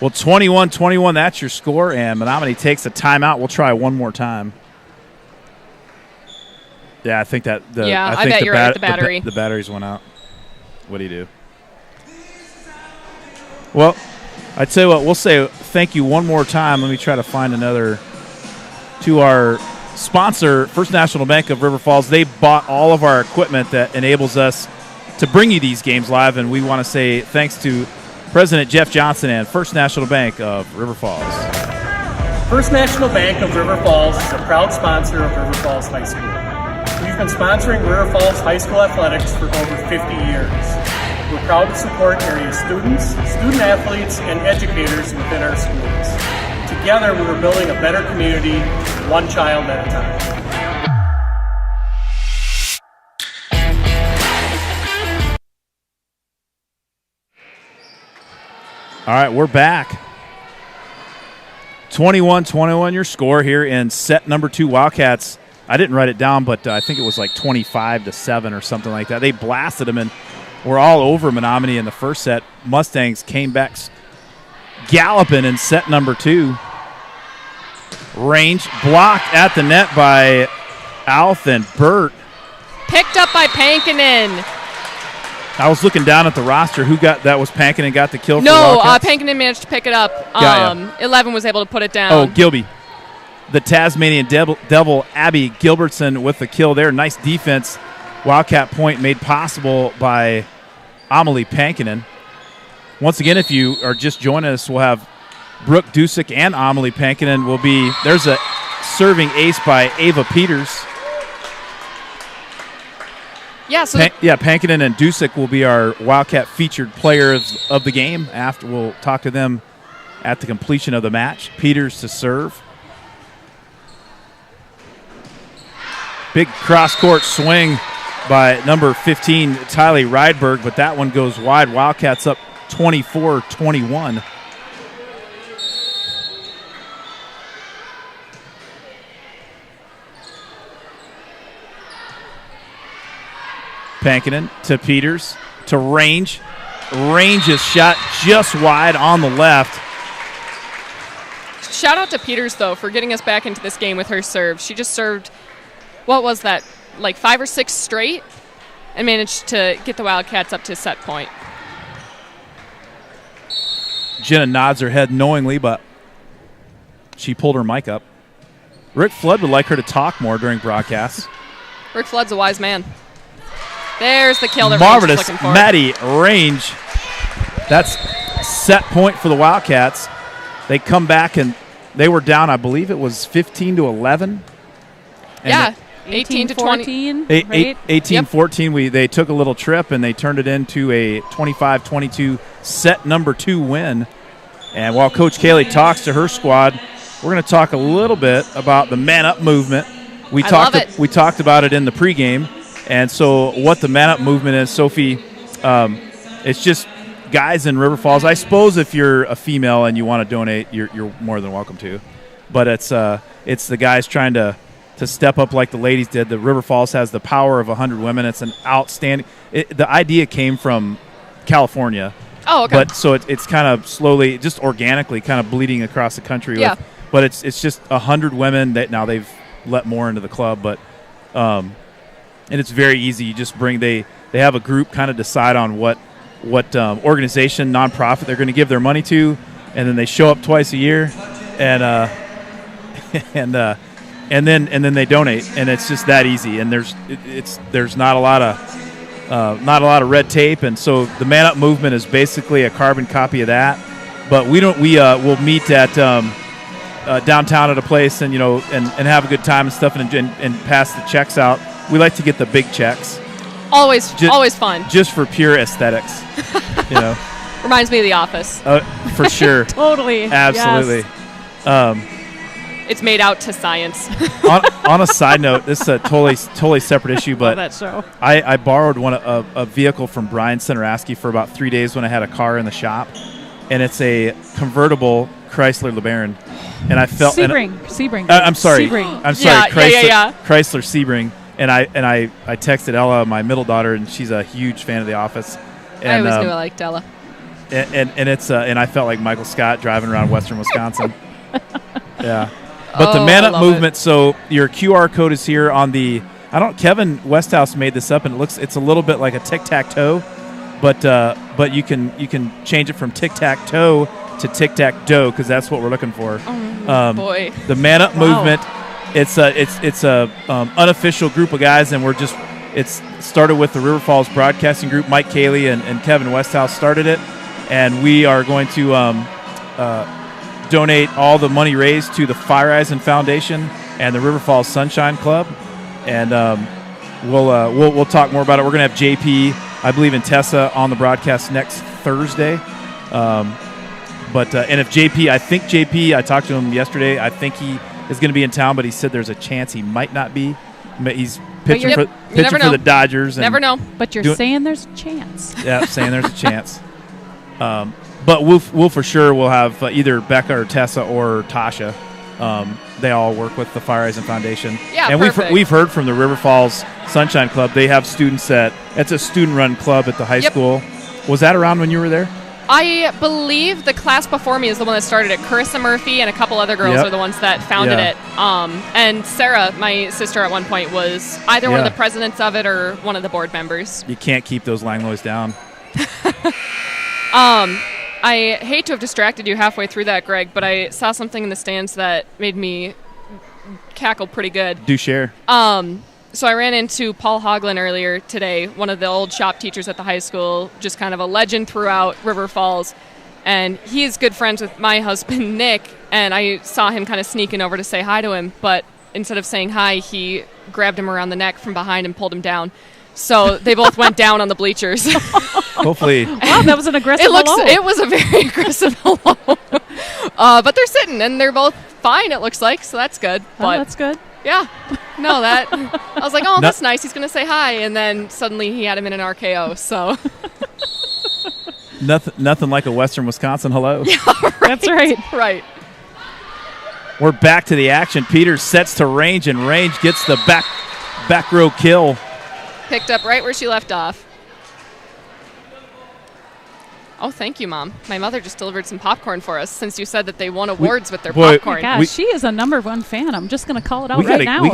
Well, 21-21, that's your score, and Menomonie takes a timeout. We'll try one more time. Yeah, I think that I bet you're right, the battery. The batteries went out. What do you do? Well, I tell you what, we'll say thank you one more time. Let me try to find another to our sponsor, First National Bank of River Falls. They bought all of our equipment that enables us to bring you these games live, and we want to say thanks to President Jeff Johnson and First National Bank of River Falls. First National Bank of River Falls is a proud sponsor of River Falls High School. We've been sponsoring River Falls High School athletics for over 50 years. We're proud to support area students, student athletes, and educators within our schools. Together, we are building a better community, one child at a time. All right, we're back. 21-21 your score here in set number 2. Wildcats, I didn't write it down, but I think it was like 25-7 or something like that. They blasted them, and we're all over Menomonie in the first set. Mustangs came back galloping in set number 2. Range blocked at the net by Alf and Burt. Picked up by Pankinen. I was looking down at the roster. Who got that? Was Pankinen got the kill for the No, Wildcats? Pankinen managed to pick it up. Got ya. 11 was able to put it down. Oh, Gilby. The Tasmanian Devil, Abby Gilbertson with the kill there. Nice defense. Wildcat point made possible by Amelie Pankinen. Once again, if you are just joining us, we'll have Brooke Dusick and Amelie Pankinen will be. There's a serving ace by Ava Peters. Yeah, so Pankinen and Dusick will be our Wildcat featured players of the game. After we'll talk to them at the completion of the match. Peters to serve. Big cross-court swing by number 15, Tylee Rydberg, but that one goes wide. Wildcats up 24-21. Pankinen to Peters to Range. Range is shot just wide on the left. shout out to Peters, though, for getting us back into this game with her serve. She just served, what was that, like 5 or 6 straight, and managed to get the Wildcats up to set point. Jenna nods her head knowingly, but she pulled her mic up. Rick Flood would like her to talk more during broadcasts. Rick Flood's a wise man. There's the kill that Marvelous. Range was looking for. Maddie Range. That's set point for the Wildcats. They come back and they were down, I believe it was 15-11. Yeah, 18 to 20. 18-14. They took a little trip and they turned it into a 25-22 set number 2 win. And while Coach Kaylee talks to her squad, we're going to talk a little bit about the man-up movement. We talked about it in the pregame. And so what the man-up movement is, Sophie, it's just guys in River Falls. I suppose if you're a female and you want to donate, you're more than welcome to. But it's the guys trying to step up like the ladies did. The River Falls has the power of 100 women. It's an outstanding – the idea came from California. Oh, okay. But so it's kind of slowly, just organically kind of bleeding across the country. Yeah. But it's just 100 women that now they've let more into the club. But and it's very easy. You just bring they have a group kind of decide on what organization, nonprofit they're going to give their money to, and then they show up twice a year, and then they donate, and it's just that easy. And there's not a lot of red tape, and so the Man Up movement is basically a carbon copy of that. But we'll meet at downtown at a place and have a good time and stuff and pass the checks out. We like to get the big checks. Always fun. Just for pure aesthetics. Reminds me of The Office. For sure. Totally. Absolutely. Yes. It's made out to science. on a side note, this is a totally separate issue, but that show. I borrowed a vehicle from Brian Centeraski for about 3 days when I had a car in the shop, and it's a convertible Chrysler LeBaron, and I felt Sebring. I'm sorry. Sebring. I'm sorry. Yeah. Chrysler Sebring. And I texted Ella, my middle daughter, and she's a huge fan of The Office. And, I always knew I liked Ella. And it's and I felt like Michael Scott driving around Western Wisconsin. Yeah, but the Man Up movement. So your QR code is here on the. Kevin Westhouse made this up, and it's a little bit like a tic-tac-toe, but you can change it from tic-tac-toe to tic-tac-doe because that's what we're looking for. Boy, the Man Up movement. It's a unofficial group of guys, and it's started with the River Falls Broadcasting Group. Mike Cayley and Kevin Westhouse started it, and we are going to donate all the money raised to the Fire Eisen Foundation and the River Falls Sunshine Club, and we'll talk more about it. We're going to have JP, I believe, and Tessa on the broadcast next Thursday. And if JP, I talked to him yesterday. I think he is going to be in town, but he said there's a chance he might not be. He's pitching for the Dodgers. Never know. But you're saying there's a chance. Yeah, saying there's a chance. But we'll for sure we'll have either Becca or Tessa or Tasha. They all work with the Fire Eisen Foundation. Yeah, and perfect. we've heard from the River Falls Sunshine Club. They have students it's a student-run club at the high school. Was that around when you were there? I believe the class before me is the one that started it. Carissa Murphy and a couple other girls Yep. are the ones that founded Yeah. it. And Sarah, my sister, at one point was either one of Yeah. the presidents of it or one of the board members. You can't keep those Langlois down. I hate to have distracted you halfway through that, Greg, but I saw something in the stands that made me cackle pretty good. Do share. So I ran into Paul Hoagland earlier today, one of the old shop teachers at the high school, just kind of a legend throughout River Falls. And he's good friends with my husband, Nick, and I saw him kind of sneaking over to say hi to him, but instead of saying hi, he grabbed him around the neck from behind and pulled him down. So they both went down on the bleachers. Hopefully. Wow, that was an aggressive hello. It was a very aggressive hello. But they're sitting, and they're both fine, it looks like, so that's good. Oh, But that's good. yeah. No, I was like, oh, that's nice. He's going to say hi. And then suddenly he had him in an RKO. So Nothing like a Western Wisconsin hello. That's right. right. We're back to the action. Peters sets to Range, and Range gets the back row kill. Picked up right where she left off. Oh, thank you, Mom. My mother just delivered some popcorn for us since you said that they won awards with their popcorn. Gosh, she is a #1 fan. I'm just going to call it out right now. We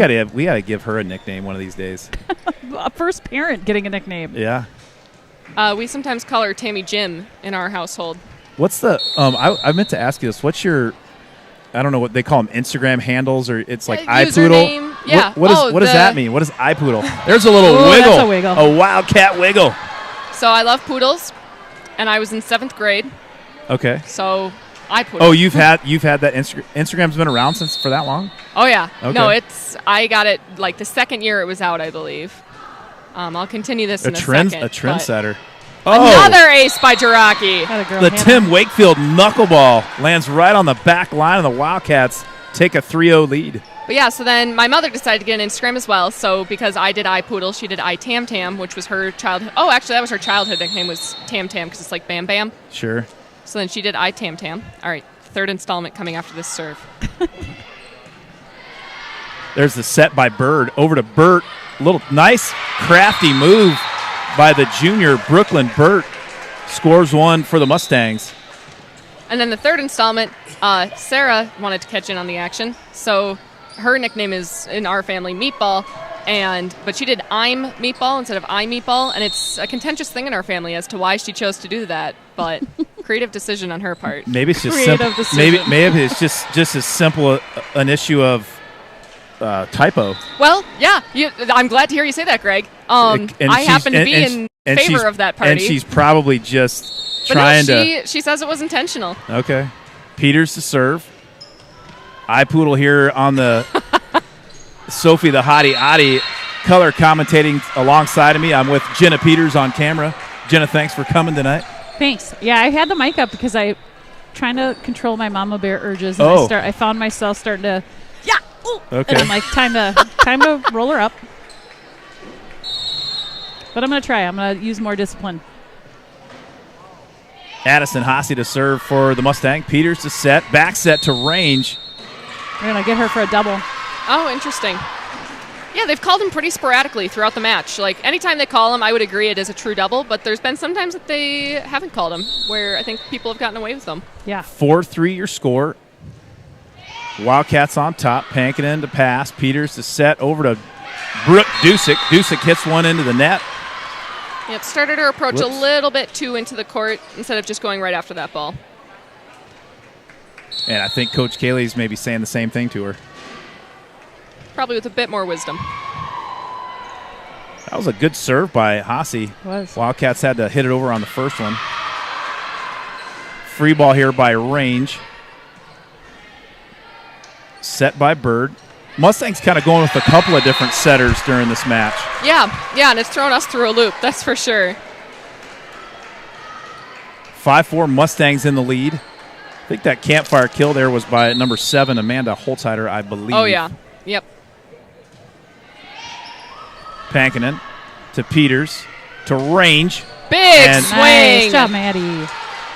gotta give her a nickname one of these days. A first parent getting a nickname. Yeah. We sometimes call her Tammy Jim in our household. What's the I meant to ask you this. What's your, I don't know what they call them, Instagram handles, or it's like iPoodle. Username. Yeah. What does that mean? What is iPoodle? There's a little wiggle. That's a wiggle. A Wildcat wiggle. So I love poodles, and I was in 7th grade, Okay. so I poodle. Oh, you've had that Instagram's been around since for that long? Oh, yeah. Okay. No, I got it like the second year it was out, I believe. I'll continue this in a second. A trendsetter. Another ace by Jiraki. Got a girl The hand Tim Wakefield knuckleball lands right on the back line, and the Wildcats take a 3-0 lead. But yeah, so then my mother decided to get an Instagram as well. So because I did iPoodle, she did iTam, which was her childhood. Oh, actually, that was her childhood nickname, was Tam Tam, because it's like Bam Bam. Sure. So then she did iTam. All right, third installment coming after this serve. There's the set by Bird. Over to Burt. Little nice, crafty move by the junior Brooklyn Burt. Scores one for the Mustangs. And then the third installment, Sarah wanted to catch in on the action. So her nickname is, in our family, Meatball. But she did I'm Meatball instead of I Meatball. And it's a contentious thing in our family as to why she chose to do that. But creative decision on her part. Maybe it's just Creative simple. decision. Maybe it's just as simple an issue of typo. Well, yeah, I'm glad to hear you say that, Greg. And I she's- happen to be and in she's- favor of that party. And she's probably just but trying no, she says it was intentional. to. Okay. Peters to serve. iPoodle here on the Sophie the Hottie Oddie color commentating alongside of me. I'm with Jenna Peters on camera. Jenna, thanks for coming tonight. Thanks. Yeah, I had the mic up because I trying to control my mama bear urges, and Oh. I found myself starting to Okay. and I'm like, time to roll her up. But I'm gonna try. I'm gonna use more discipline. Addison Haase to serve for the Mustang. Peters to set. Back set to Range. We're gonna get her for a double. Oh, interesting. Yeah, they've called him pretty sporadically throughout the match. Like, anytime they call him, I would agree it is a true double, but there's been some times that they haven't called him, where I think people have gotten away with them. Yeah. 4-3 your score. Wildcats on top. Pankinen to pass. Peters to set over to Brooke Dusick. Dusick hits one into the net. Yep, started her approach Whoops. a little bit too into the court instead of just going right after that ball. And I think Coach Cayley's maybe saying the same thing to her. Probably with a bit more wisdom. That was a good serve by Haase. Was. Wildcats had to hit it over on the first one. Free ball here by Range. Set by Bird. Mustangs kind of going with a couple of different setters during this match. Yeah, and it's thrown us through a loop, that's for sure. 5-4 Mustangs in the lead. I think that campfire kill there was by number 7, Amanda Holzheider, I believe. Oh, yeah. Yep. Pankinen to Peters to Range. Big And- swing. Nice job, Maddie.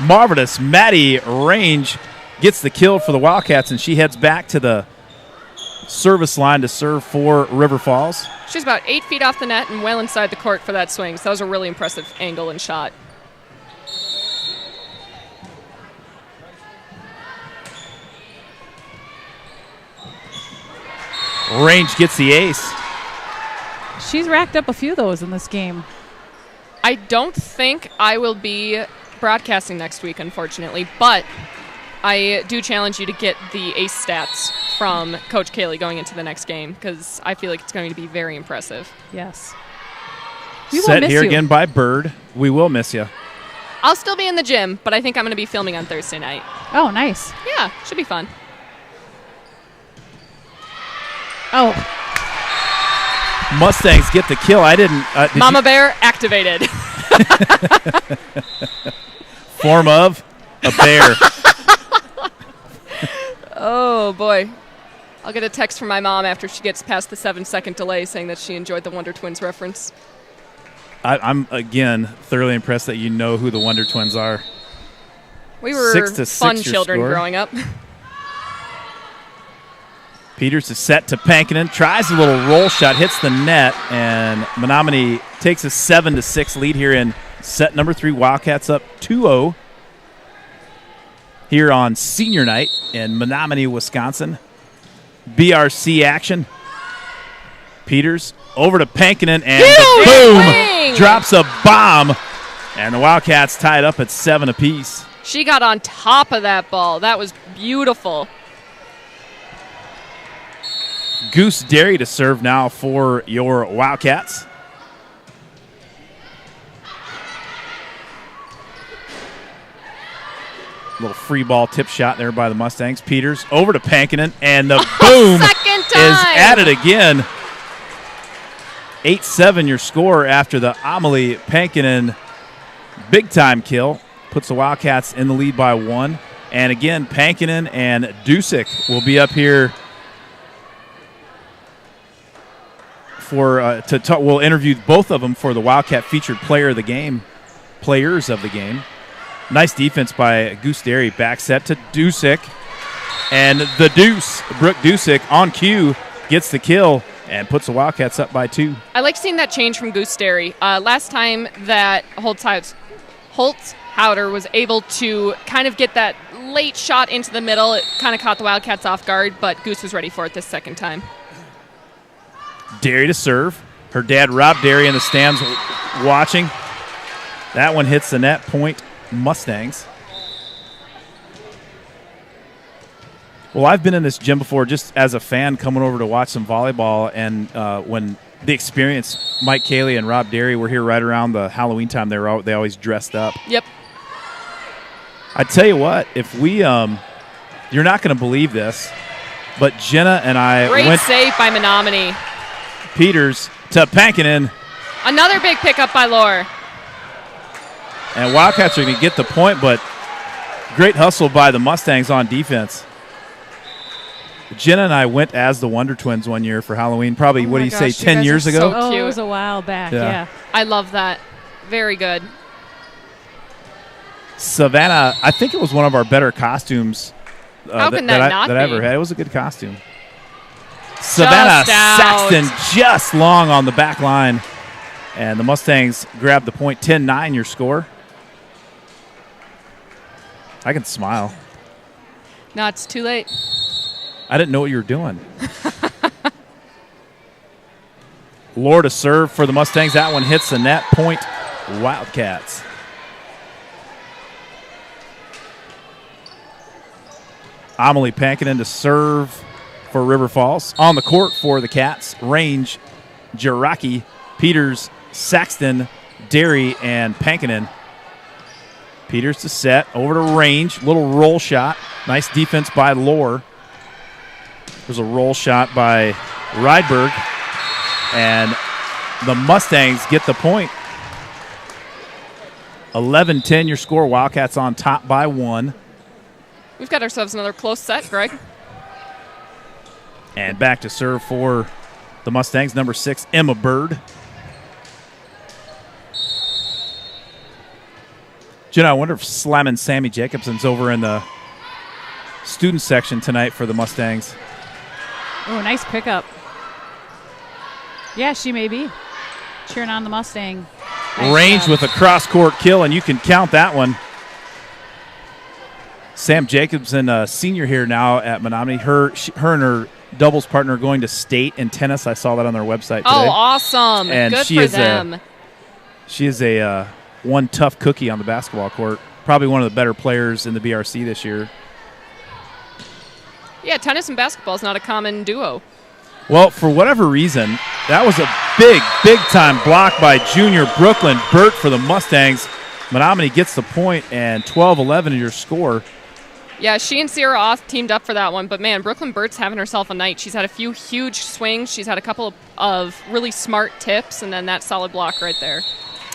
Marvelous. Maddie Range gets the kill for the Wildcats, and she heads back to the service line to serve for River Falls. She's about 8 feet off the net and well inside the court for that swing. So that was a really impressive angle and shot. Range gets the ace. She's racked up a few of those in this game. I don't think I will be broadcasting next week, unfortunately, but I do challenge you to get the ace stats from Coach Kaylee going into the next game because I feel like it's going to be very impressive. Yes. We will Set miss here you. again by Bird. We will miss you. I'll still be in the gym, but I think I'm going to be filming on Thursday night. Oh, nice. Yeah, should be fun. Oh, Mustangs get the kill. I didn't. Did Mama Bear activated. form of a bear. Oh, boy. I'll get a text from my mom after she gets past the 7-second delay saying that she enjoyed the Wonder Twins reference. I'm, again, thoroughly impressed that you know who the Wonder Twins are. We were 6-6 fun your children score. growing up. Peters is set to Pankinen, tries a little roll shot, hits the net, and Menomonie takes a 7-6 lead here in set number 3. Wildcats up 2-0 here on senior night in Menomonie, Wisconsin. BRC action. Peters over to Pankinen, and Huge boom! swing! Drops a bomb, and the Wildcats tied up at 7 apiece. She got on top of that ball. That was beautiful. Goose Derry to serve now for your Wildcats. Little free ball tip shot there by the Mustangs. Peters over to Pankinen, and the boom Second is time. at it again. 8-7 your score after the Amelie Pankinen big-time kill. Puts the Wildcats in the lead by 1. And again, Pankinen and Dusick will be up here for to talk. We'll interview both of them for the Wildcat featured player of the game, players of the game. Nice defense by Goose Derry. Back set to Dusick, and the Deuce, Brooke Dusick, on cue gets the kill and puts the Wildcats up by 2. I like seeing that change from Goose Derry. Last time that Holtzhauer was able to kind of get that late shot into the middle, it kind of caught the Wildcats off guard, but Goose was ready for it this second time. Derry to serve. Her dad, Rob Derry, in the stands watching. That one hits the net. Point Mustangs. Well, I've been in this gym before just as a fan coming over to watch some volleyball, and when the experience, Mike Cayley and Rob Derry were here right around the Halloween time. They always dressed up. Yep. I tell you what, if we, you're not going to believe this, but Jenna and I Great went save by Menomonie. Peters to Pankinen, Another big pickup by Lore. and Wildcats are going to get the point, but great hustle by the Mustangs on defense. Jenna and I went as the Wonder Twins one year for Halloween, probably, Oh what do my you gosh, say, you 10 guys years are ago? so oh, cute. it was a while back. Yeah. Yeah. I love that. Very good. Savannah, I think it was one of our better costumes How can that not that I be? ever had. It was a good costume. Savannah Just out. Saxton just long on the back line. And the Mustangs grab the point. 10-9 your score. I can smile. No, it's too late. I didn't know what you were doing. Lore to serve for the Mustangs. That one hits the net. Point Wildcats. Amelie Pankinen to serve for River Falls. On the court for the Cats, Range, Jiraki, Peters, Saxton, Derry, and Pankinen. Peters to set, over to Range, little roll shot. Nice defense by Lore. There's a roll shot by Rydberg, and the Mustangs get the point. 11-10 your score. Wildcats on top by 1. We've got ourselves another close set, Greg. And back to serve for the Mustangs, number 6, Emma Bird. Jenna, I wonder if slamming Sammy Jacobson's over in the student section tonight for the Mustangs. Oh, nice pickup. Yeah, she may be. Cheering on the Mustang. Nice Range job. with a cross-court kill, and you can count that one. Sam Jacobson, a senior here now at Menomonie. Her and her doubles partner going to state in tennis. I saw that on their website today. Oh, awesome. And Good she for is them. She is a one tough cookie on the basketball court. Probably one of the better players in the BRC this year. Yeah, tennis and basketball is not a common duo. Well, for whatever reason, that was a big-time block by junior Brooklyn Burt for the Mustangs. Menomonie gets the point, and 12-11 is your score. Yeah, she and Sierra Oth teamed up for that one. But, man, Brooklyn Burt's having herself a night. She's had a few huge swings. She's had a couple of really smart tips, and then that solid block right there.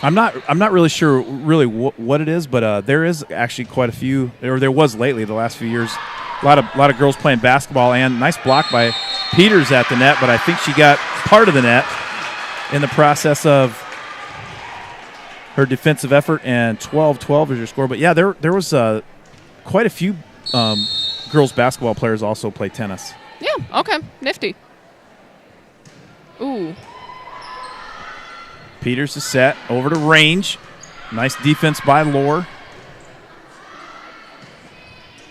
I'm not really sure what it is, but there is actually quite a few, or there was lately the last few years. A lot of girls playing basketball, and nice block by Peters at the net, but I think she got part of the net in the process of her defensive effort, and 12-12 is your score. But, yeah, there was quite a few girls basketball players also play tennis. Yeah, okay, nifty. Ooh. Peters is set over to range. Nice defense by Lohr.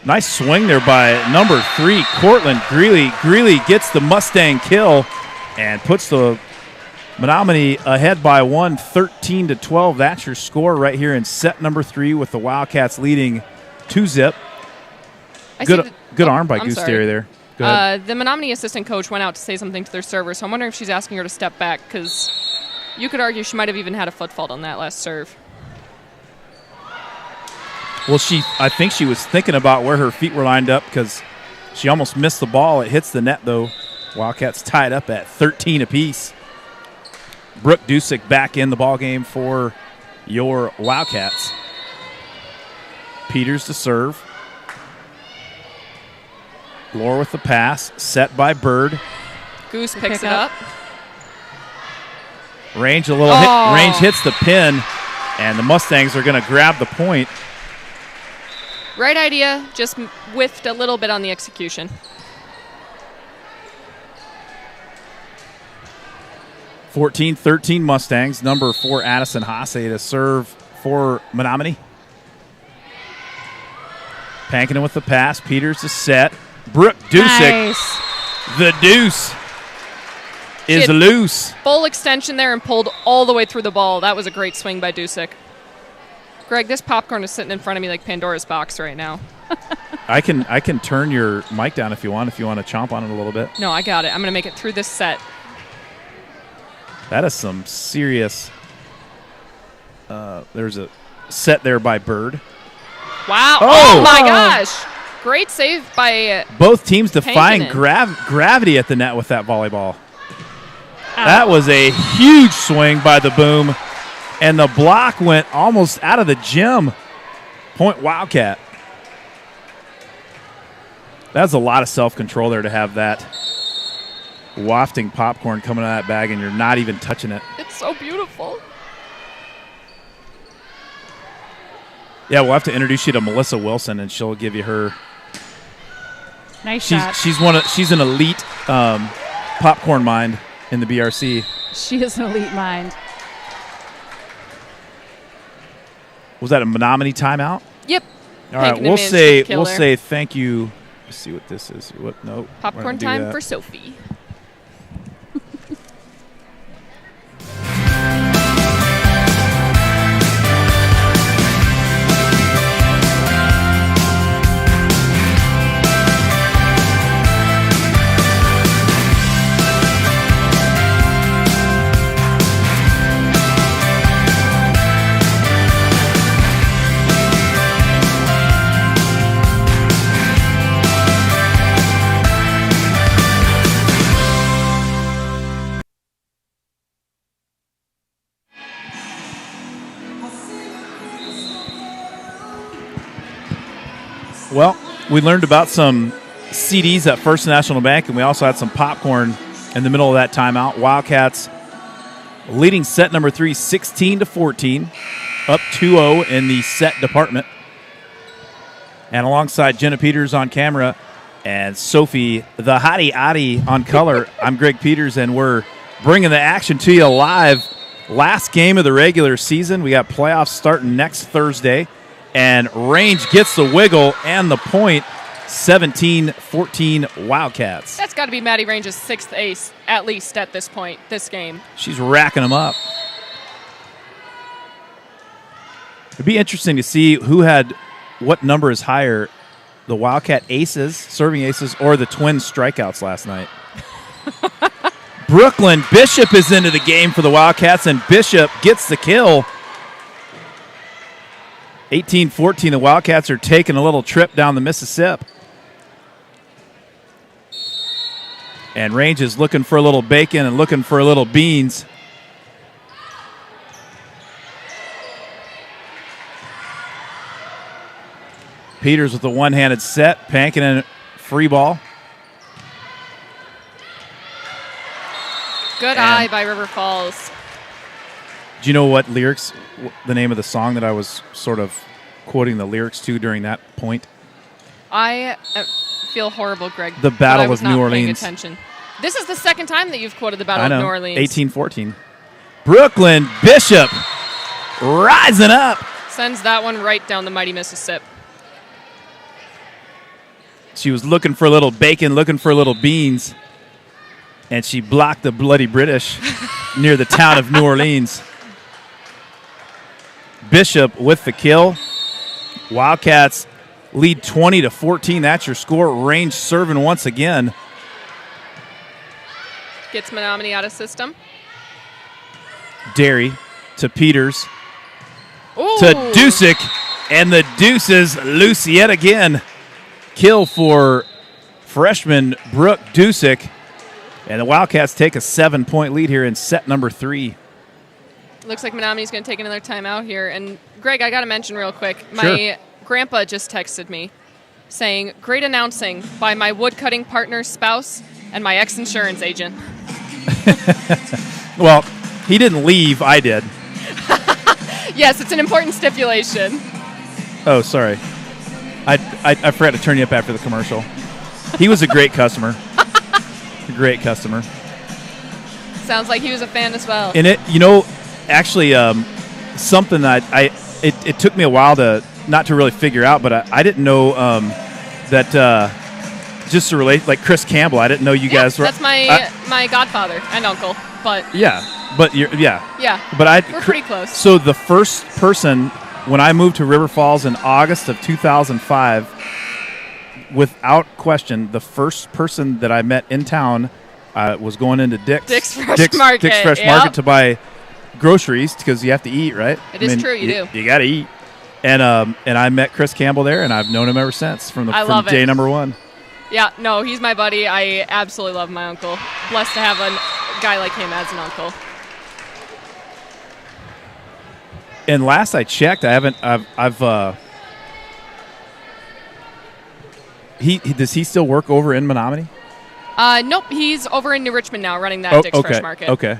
Nice swing there by number 3, Cortland Greeley. Greeley gets the Mustang kill and puts the Menomonie ahead by 1, 13-12. That's your score right here in set number 3 with the Wildcats leading 2-zip. Good arm by Gusteri there. Go ahead. The Menomonie assistant coach went out to say something to their server, so I'm wondering if she's asking her to step back, because you could argue she might have even had a foot fault on that last serve. Well, I think she was thinking about where her feet were lined up, because she almost missed the ball. It hits the net, though. Wildcats tied up at 13 apiece. Brooke Dusick back in the ball game for your Wildcats. Peters to serve. Lohr with the pass, set by Bird. Goose picks it up. Range a little hit. Range hits the pin, and the Mustangs are going to grab the point. Right idea, just whiffed a little bit on the execution. (14-13) Mustangs. Number 4, Addison Haase to serve for Menomonie. Pankinen with the pass. Peters is set. Brooke Dusick. Nice. The deuce is loose. Full extension there and pulled all the way through the ball. That was a great swing by Dusick. Greg, this popcorn is sitting in front of me like Pandora's box right now. I can turn your mic down if you want to chomp on it a little bit. No, I got it. I'm going to make it through this set. That is some serious. There's a set there by Bird. Wow. Oh my gosh. Great save by both teams defying Pankinen. gravity at the net with that volleyball. That was a huge swing by the Boom, and the block went almost out of the gym. Point Wildcat. That's a lot of self-control there to have that wafting popcorn coming out of that bag and you're not even touching it. It's so beautiful. Yeah, we'll have to introduce you to Melissa Wilson, and she'll give you her. Nice shot. She's an elite popcorn mind in the BRC. She is an elite mind. Was that a Menomonie timeout? Yep. All right, we'll say thank you. Let's see what this is. No. Popcorn time for Sophie. Well, we learned about some CDs at First National Bank, and we also had some popcorn in the middle of that timeout. Wildcats leading set number 3, 16-14, up 2-0 in the set department. And alongside Jenna Peters on camera and Sophie, the hottie Addy on color, I'm Greg Peters, and we're bringing the action to you live. Last game of the regular season. We got playoffs starting next Thursday. And Range gets the wiggle and the point 17-14 Wildcats. That's got to be Maddie Range's 6th ace, at least at this point, this game. She's racking them up. It'd be interesting to see who had what number is higher, the Wildcat aces, serving aces, or the twin strikeouts last night. Brooklyn Bishop is into the game for the Wildcats, and Bishop gets the kill. 18-14, the Wildcats are taking a little trip down the Mississippi. And Range is looking for a little bacon and looking for a little beans. Peters with the one-handed set. Pankinen free ball. Good eye by River Falls. Do you know what lyrics, the name of the song that I was sort of quoting the lyrics to during that point? I feel horrible, Greg. The Battle of New Paying Orleans. attention. This is the second time that you've quoted the Battle I know. of New Orleans. 18-14. Brooklyn Bishop rising up. Sends that one right down the mighty Mississippi. She was looking for a little bacon, looking for a little beans, and she blocked the bloody British near the town of New Orleans. Bishop with the kill. Wildcats lead 20-14. That's your score. Range serving once again. Gets Menomonie out of system. Derry to Peters Ooh. to Dusick, and the Deuces loose yet again. Kill for freshman Brooke Dusick, and the Wildcats take a 7-point lead here in set number 3. Looks like Menomonie's going to take another timeout here. And, Greg, I got to mention real quick, my Sure. grandpa just texted me saying, great announcing by my woodcutting partner's spouse and my ex-insurance agent. Well, he didn't leave. I did. Yes, it's an important stipulation. Oh, sorry. I forgot to turn you up after the commercial. He was a great customer. A great customer. Sounds like he was a fan as well. And actually, something that it took me a while not to really figure out, but I didn't know that just to relate, like Chris Campbell, I didn't know you guys were. That's my godfather and uncle, but but we're pretty close. So the first person when I moved to River Falls in August of 2005, without question, the first person that I met in town was going into Dick's Fresh Market to buy groceries because you have to eat, right? It is true, you do. You got to eat. And I met Chris Campbell there, and I've known him ever since from day number 1. Yeah, no, he's my buddy. I absolutely love my uncle. Blessed to have a guy like him as an uncle. And last I checked, does he still work over in Menomonie? Nope, he's over in New Richmond now running that Dick's Fresh Market. Okay.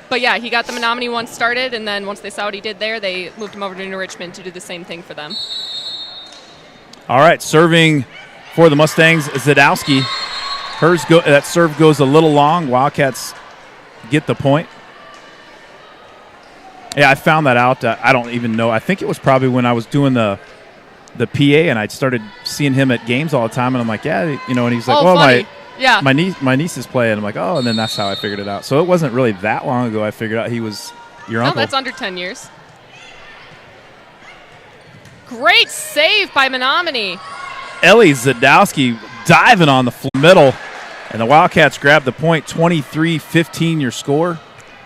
But yeah, he got the Menomonie one started, and then once they saw what he did there, they moved him over to New Richmond to do the same thing for them. All right, serving for the Mustangs, Zadowski. That serve goes a little long. Wildcats get the point. Yeah, I found that out. I don't even know. I think it was probably when I was doing the PA, and I started seeing him at games all the time, and I'm like, and he's like, my niece is playing. I'm like, oh, and then that's how I figured it out. So it wasn't really that long ago I figured out he was your uncle. No, that's under 10 years. Great save by Menomonie. Ellie Zadowski diving on the middle, and the Wildcats grab the point. 23-15 your score.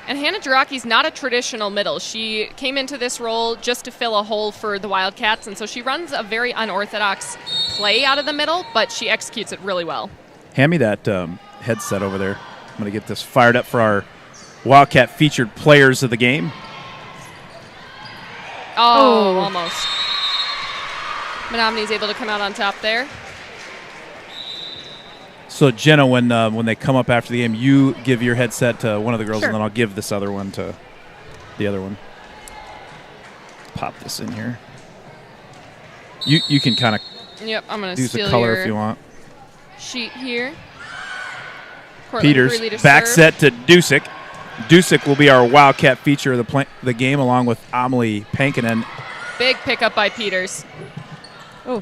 And Hannah Jiraki's not a traditional middle. She came into this role just to fill a hole for the Wildcats, and so she runs a very unorthodox play out of the middle, but she executes it really well. Hand me that headset over there. I'm going to get this fired up for our Wildcat featured players of the game. Oh, almost. Menominee's able to come out on top there. So, Jenna, when they come up after the game, you give your headset to one of the girls, Sure. and then I'll give this other one to the other one. Pop this in here. You can kind of Yep, I'm going to use steal the color your if you want. sheet here. Portland Peters, three-leader back serve. set to Dusick. Dusick will be our Wildcat feature of the game, along with Amelie Pankinen. Big pickup by Peters. Oh.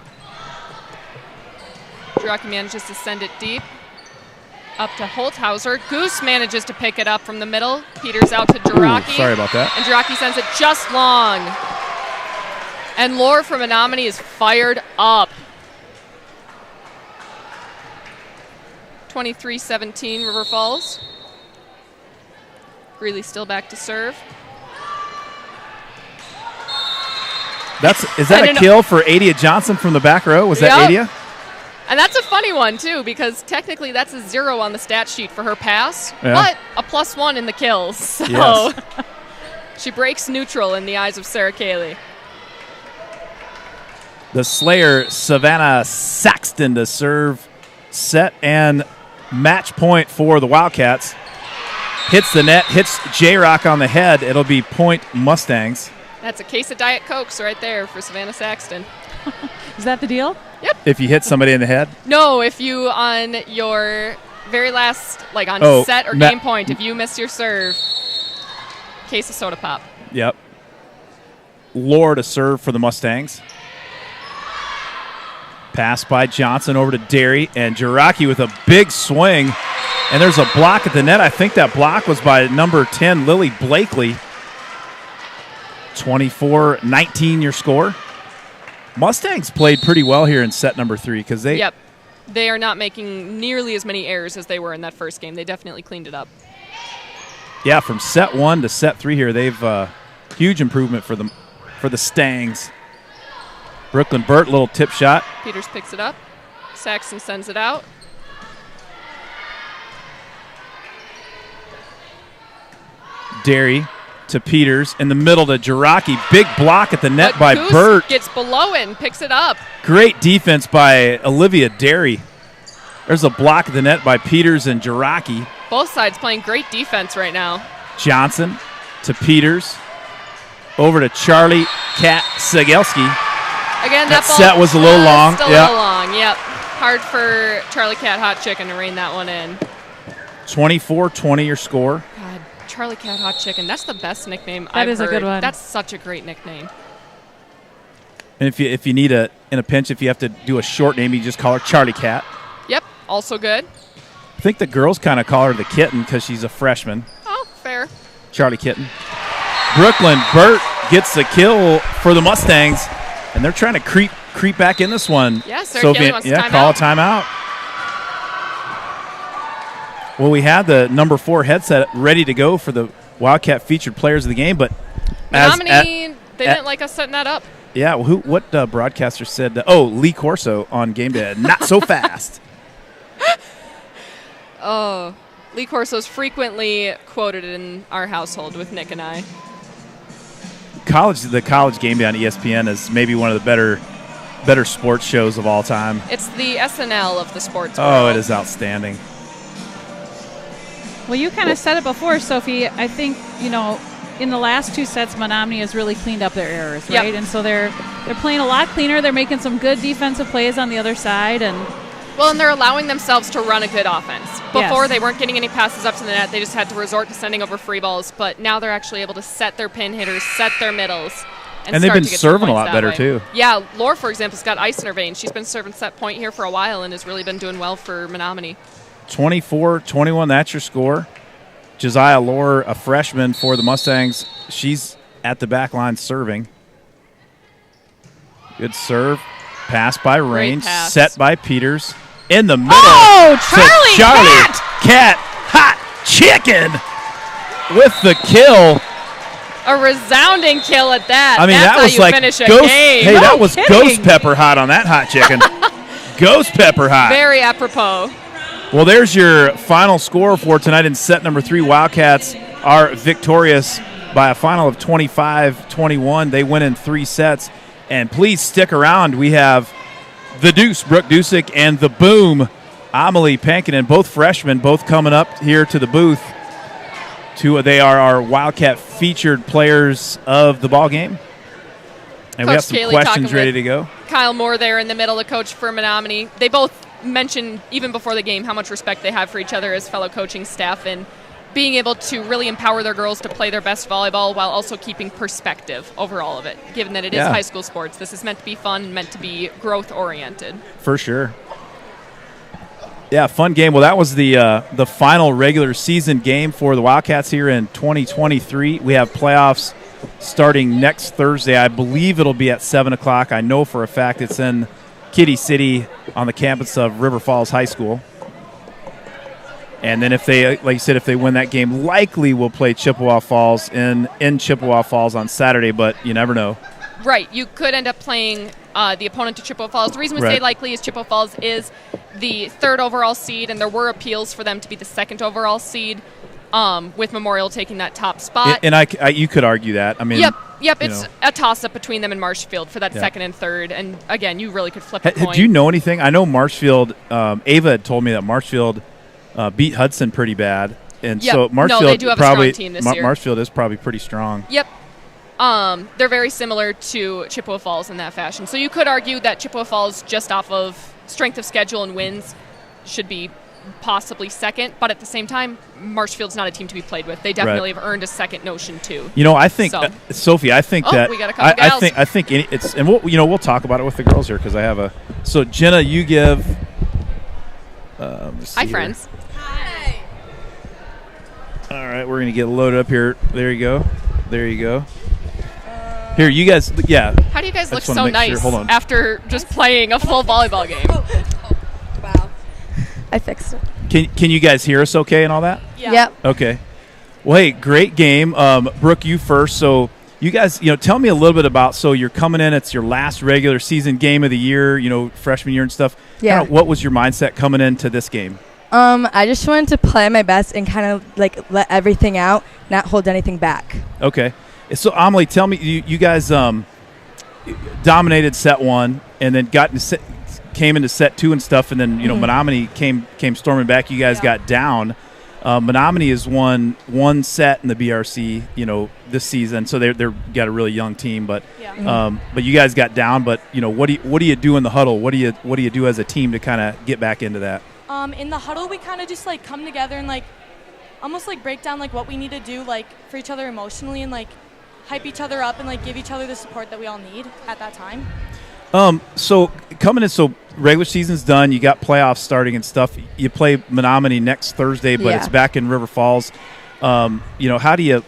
Jiraki manages to send it deep. Up to Holthauser. Goose manages to pick it up from the middle. Peters out to Jiraki. Sorry about that. And Jiraki sends it just long. And Lore from Menomonie is fired up. 23-17 River Falls. Greeley still back to serve. Is that a kill for Adia Johnson from the back row? Was that Adia? And that's a funny one, too, because technically that's a 0 on the stat sheet for her pass, Yeah. but a +1 in the kills. So Yes. she breaks neutral in the eyes of Sarah Cayley. The Slayer, Savannah Saxton, to serve, set, and match point for the Wildcats. Hits the net, hits J-Rock on the head. It'll be point Mustangs. That's a case of Diet Cokes right there for Savannah Saxton. Is that the deal? Yep. If you hit somebody in the head? No, if you, on your very last, like on set or game point, if you miss your serve, case of soda pop. Yep. Lore to serve for the Mustangs. Pass by Johnson over to Derry, and Jiraki with a big swing. And there's a block at the net. I think that block was by number 10, Lily Blakely. 24-19 your score. Mustangs played pretty well here in set number 3 because they... Yep. They are not making nearly as many errors as they were in that first game. They definitely cleaned it up. Yeah, from set 1 to set 3 here, they've huge improvement for the Stangs. Brooklyn Burt, little tip shot. Peters picks it up. Saxton sends it out. Derry to Peters in the middle to Jiraki. Big block at the net But by Goose Burt. gets below it and picks it up. Great defense by Olivia Derry. There's a block at the net by Peters and Jiraki. Both sides playing great defense right now. Johnson to Peters. Over to Charlie Kat Segelski. Again, That ball set was a little long. Still Yep. a little long, yep. Hard for Charlie Cat Hot Chicken to rein that one in. 24-20 your score. God, Charlie Cat Hot Chicken. That's the best nickname I've That is a heard. good one. That's such a great nickname. And if you need in a pinch, if you have to do a short name, you just call her Charlie Cat. Yep, also good. I think the girls kind of call her the Kitten because she's a freshman. Oh, fair. Charlie Kitten. Brooklyn Burt gets the kill for the Mustangs, and they're trying to creep back in this one. Yeah, Sarah Cayley wants a timeout. Call a timeout. Well, we had the number 4 headset ready to go for the Wildcat featured players of the game, but Menomonie, they didn't like us setting that up. Yeah, well, what broadcaster said? Lee Corso on game day. Not so fast. Oh, Lee Corso's frequently quoted in our household with Nick and I. The college game day on ESPN is maybe one of the better sports shows of all time. It's the SNL of the sports Oh, world. it is outstanding. Well, you kind of said it before, Sophie. I think, in the last 2 sets, Menomonie has really cleaned up their errors, right? Yep. And so they're playing a lot cleaner. They're making some good defensive plays on the other side, and they're allowing themselves to run a good offense. Before, Yes. they weren't getting any passes up to the net. They just had to resort to sending over free balls. But now they're actually able to set their pin hitters, set their middles, And they've start been to get some serving a points lot that better, way. too. Yeah, Lore, for example, has got ice in her veins. She's been serving set point here for a while and has really been doing well for Menomonie. 24-21, that's your score. Josiah Lore, a freshman for the Mustangs. She's at the back line serving. Good serve. Pass by Range. pass. Set by Peters. In the middle. Oh, to Charlie Cat Hot Chicken with the kill. A resounding kill at that. I mean, That's that was how you like finish a ghost. game. Hey, that was kidding. ghost pepper hot on that hot chicken. Ghost pepper hot. Very apropos. Well, there's your final score for tonight in set number 3. Wildcats are victorious by a final of 25-21. They win in 3 sets. And please stick around. We have the Deuce, Brooke Dusick, and the Boom, Amelie Pankinen, both freshmen, both coming up here to the booth. They are our Wildcat featured players of the ball game. And we have Coach some Cayley questions talking ready with to go. Kyle Moore there in the middle, the coach for Menomonie. They both mentioned, even before the game, how much respect they have for each other as fellow coaching staff and being able to really empower their girls to play their best volleyball while also keeping perspective over all of it, given that it is Yeah. high school sports. This is meant to be fun, meant to be growth-oriented. For sure. Yeah, fun game. Well, that was the final regular season game for the Wildcats here in 2023. We have playoffs starting next Thursday. I believe it'll be at 7 o'clock. I know for a fact it's in Kitty City on the campus of River Falls High School. And then if they, like you said, if they win that game, likely we'll play Chippewa Falls in Chippewa Falls on Saturday, but you never know. Right. You could end up playing the opponent to Chippewa Falls. The reason we say likely is Chippewa Falls is the 3rd overall seed, and there were appeals for them to be the 2nd overall seed, with Memorial taking that top spot. And you could argue that. I mean, Yep. It's a toss-up between them and Marshfield for that 2nd and 3rd. And, again, you really could flip a coin. Do you know anything? I know Marshfield, Ava had told me that Marshfield beat Hudson pretty bad. And so Marshfield they do have probably, a strong team this year. Marshfield is probably pretty strong. Yep. They're very similar to Chippewa Falls in that fashion. So you could argue that Chippewa Falls, just off of strength of schedule and wins, should be possibly 2nd. But at the same time, Marshfield's not a team to be played with. They definitely have earned a 2nd notion too. I think Sophie. I think that we got a couple gals. I think it's, and we'll talk about it with the girls here because I have a. So Jenna, you give. Hi, friends. Hi. All right, we're gonna get loaded up here. There you go. Here, you guys. Yeah. How do you guys look just wanna so make sure. nice Hold on. after just playing a full volleyball game? Wow. I fixed it. Can you guys hear us okay and all that? Yeah. Yep. Okay. Well, hey, great game. Brooke, you first. So you guys, tell me a little bit about, so you're coming in, it's your last regular season game of the year, freshman year and stuff. Yeah. What was your mindset coming into this game? I just wanted to play my best and kind of let everything out, not hold anything back. Okay. So, Amelie, tell me, you guys dominated set 1 and then came into set 2 and stuff, and then, Menomonie came storming back. You guys got down. Menomonie has won 1 set in the BRC, this season, so they're got a really young team. But but you guys got down. But what do you do in the huddle? What do you do as a team to kind of get back into that? In the huddle, we kind of just come together and almost break down what we need to do for each other emotionally and hype each other up and give each other the support that we all need at that time. So coming in, so regular season's done. You got playoffs starting and stuff. You play Menomonie next Thursday, but it's back in River Falls. How do you?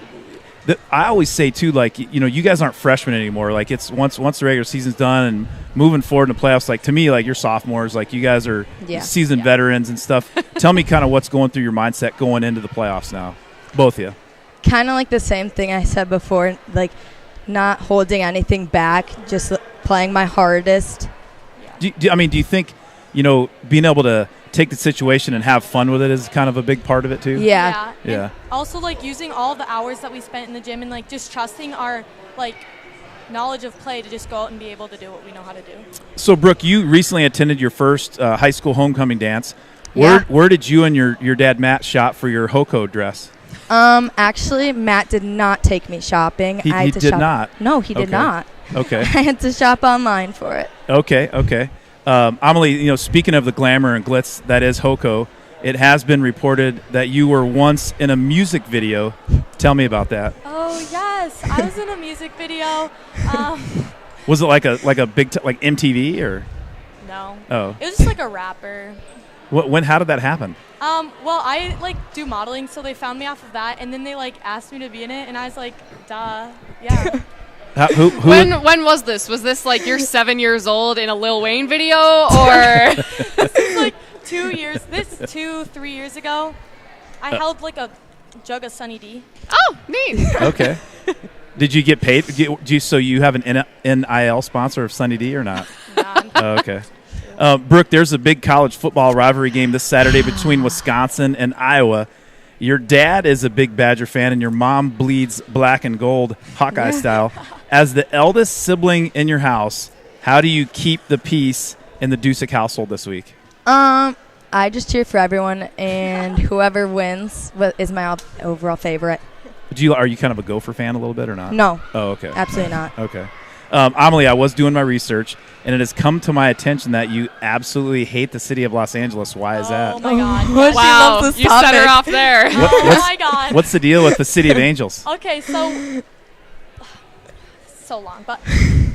I always say too, you guys aren't freshmen anymore. It's once the regular season's done and moving forward in the playoffs. To me, you're sophomores. You guys are seasoned veterans and stuff. Tell me kind of what's going through your mindset going into the playoffs now, both of you. Kind of the same thing I said before, not holding anything back, just playing my hardest. Do you think, being able to take the situation and have fun with it is kind of a big part of it too? Yeah. And also using all the hours that we spent in the gym and just trusting our knowledge of play to just go out and be able to do what we know how to do. So Brooke, you recently attended your first high school homecoming dance. Yeah. Where did you and your dad Matt shop for your Hoko dress? Actually, Matt did not take me shopping. He did not? No, he did not. Okay. I had to shop online for it. Okay. Amelie, speaking of the glamour and glitz that is Hoko, it has been reported that you were once in a music video. Tell me about that. Oh, yes. I was in a music video. Was it like a big like MTV or? No. Oh. It was just a rapper. How did that happen? Well, I do modeling, so they found me off of that, and then they asked me to be in it, and I was like, duh, yeah. When was this? Was this you're 7 years old in a Lil Wayne video, or? This is 3 years ago. I held a jug of Sunny D. Oh, neat. Okay. Did you get paid? So you have an NIL sponsor of Sunny D or not? None. Oh, okay. Brooke, there's a big college football rivalry game this Saturday between Wisconsin and Iowa. Your dad is a big Badger fan, and your mom bleeds black and gold, Hawkeye style. As the eldest sibling in your house, how do you keep the peace in the Dusick household this week? I just cheer for everyone, and whoever wins is my overall favorite. Are you kind of a Gopher fan a little bit or not? No. Oh, okay. Absolutely not. Okay. Amelie, I was doing my research, and it has come to my attention that you absolutely hate the city of Los Angeles. Why is that? Oh, my God. Well, she Wow, loves this you set her topic. off there. Oh, my God. What's the deal with the city of Angels? Okay, so long, but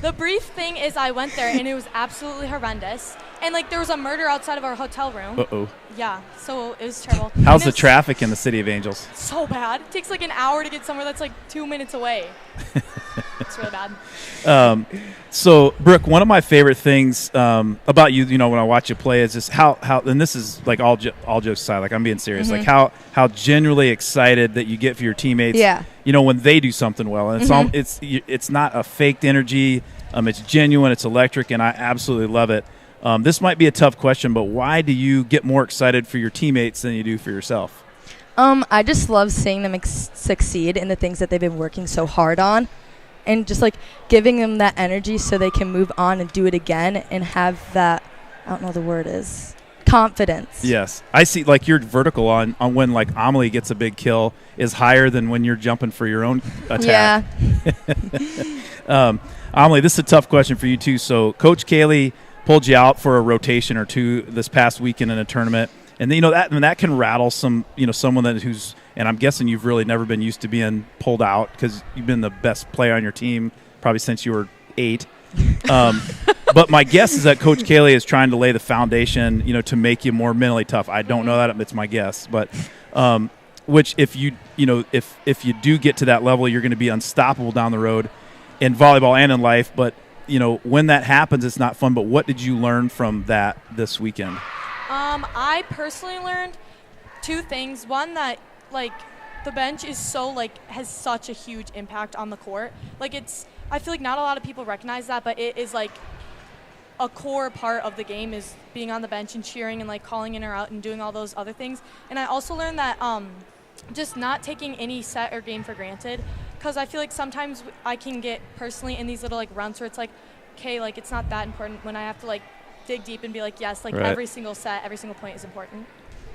the brief thing is I went there and it was absolutely horrendous. and like there was a murder outside of our hotel room. Uh-oh. Yeah, so it was terrible. How's And the traffic in the City of Angels? So bad. It takes like an hour to get somewhere that's like 2 minutes away. It's really bad. So, Brooke, one of my favorite things about you, when I watch you play, is just how and this is like all jokes aside, like I'm being serious, like how genuinely excited that you get for your teammates. Yeah. When they do something well, and it's not a faked energy. It's genuine. It's electric, and I absolutely love it. This might be a tough question, but why do you get more excited for your teammates than you do for yourself? I just love seeing them succeed in the things that they've been working so hard on, and just like giving them that energy so they can move on and do it again and have that, I don't know what the word is, confidence. Yes. I see, like, your vertical on when, like, Amelie gets a big kill is higher than when you're jumping for your own attack. Yeah. Amelie, this is a tough question for you, too. So Coach Kaylee pulled you out for a rotation or two this past weekend in a tournament. And that can rattle someone who's, and I'm guessing you've really never been used to being pulled out because you've been the best player on your team probably since you were 8. But my guess is that Coach Kaylee is trying to lay the foundation, to make you more mentally tough. I don't know that; it's my guess. But which if you do get to that level, you're going to be unstoppable down the road in volleyball and in life. But when that happens, it's not fun. But what did you learn from that this weekend? I personally learned 2 things. One, that like the bench is has such a huge impact on the court. Like I feel like not a lot of people recognize that, but it is like a core part of the game is being on the bench and cheering and like calling in or out and doing all those other things. And I also learned that just not taking any set or game for granted, because I feel like sometimes I can get personally in these little like runs where it's like, okay, like it's not that important, when I have to like dig deep and be like, yes, like right. Every single set, every single point is important.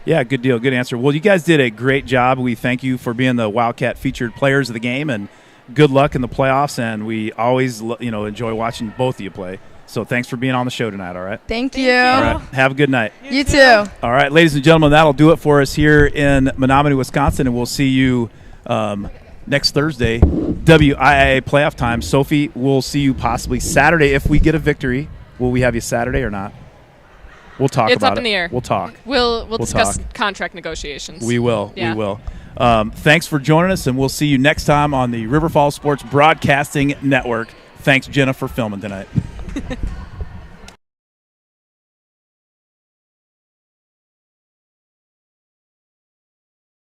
Yeah, good deal. Good answer. Well, you guys did a great job. We thank you for being the Wildcat featured players of the game, and good luck in the playoffs. And we always, enjoy watching both of you play. So thanks for being on the show tonight, all right? Thank you. All right. Have a good night. You too. All right, ladies and gentlemen, that'll do it for us here in Menomonie, Wisconsin, and we'll see you next Thursday, WIIA playoff time. Sophie, we'll see you possibly Saturday if we get a victory. Will we have you Saturday or not? We'll talk about it. It's up in the air. We'll talk. We'll discuss talk. Contract negotiations. We will. Yeah. We will. Thanks for joining us, and we'll see you next time on the River Falls Sports Broadcasting Network. Thanks, Jenna, for filming tonight.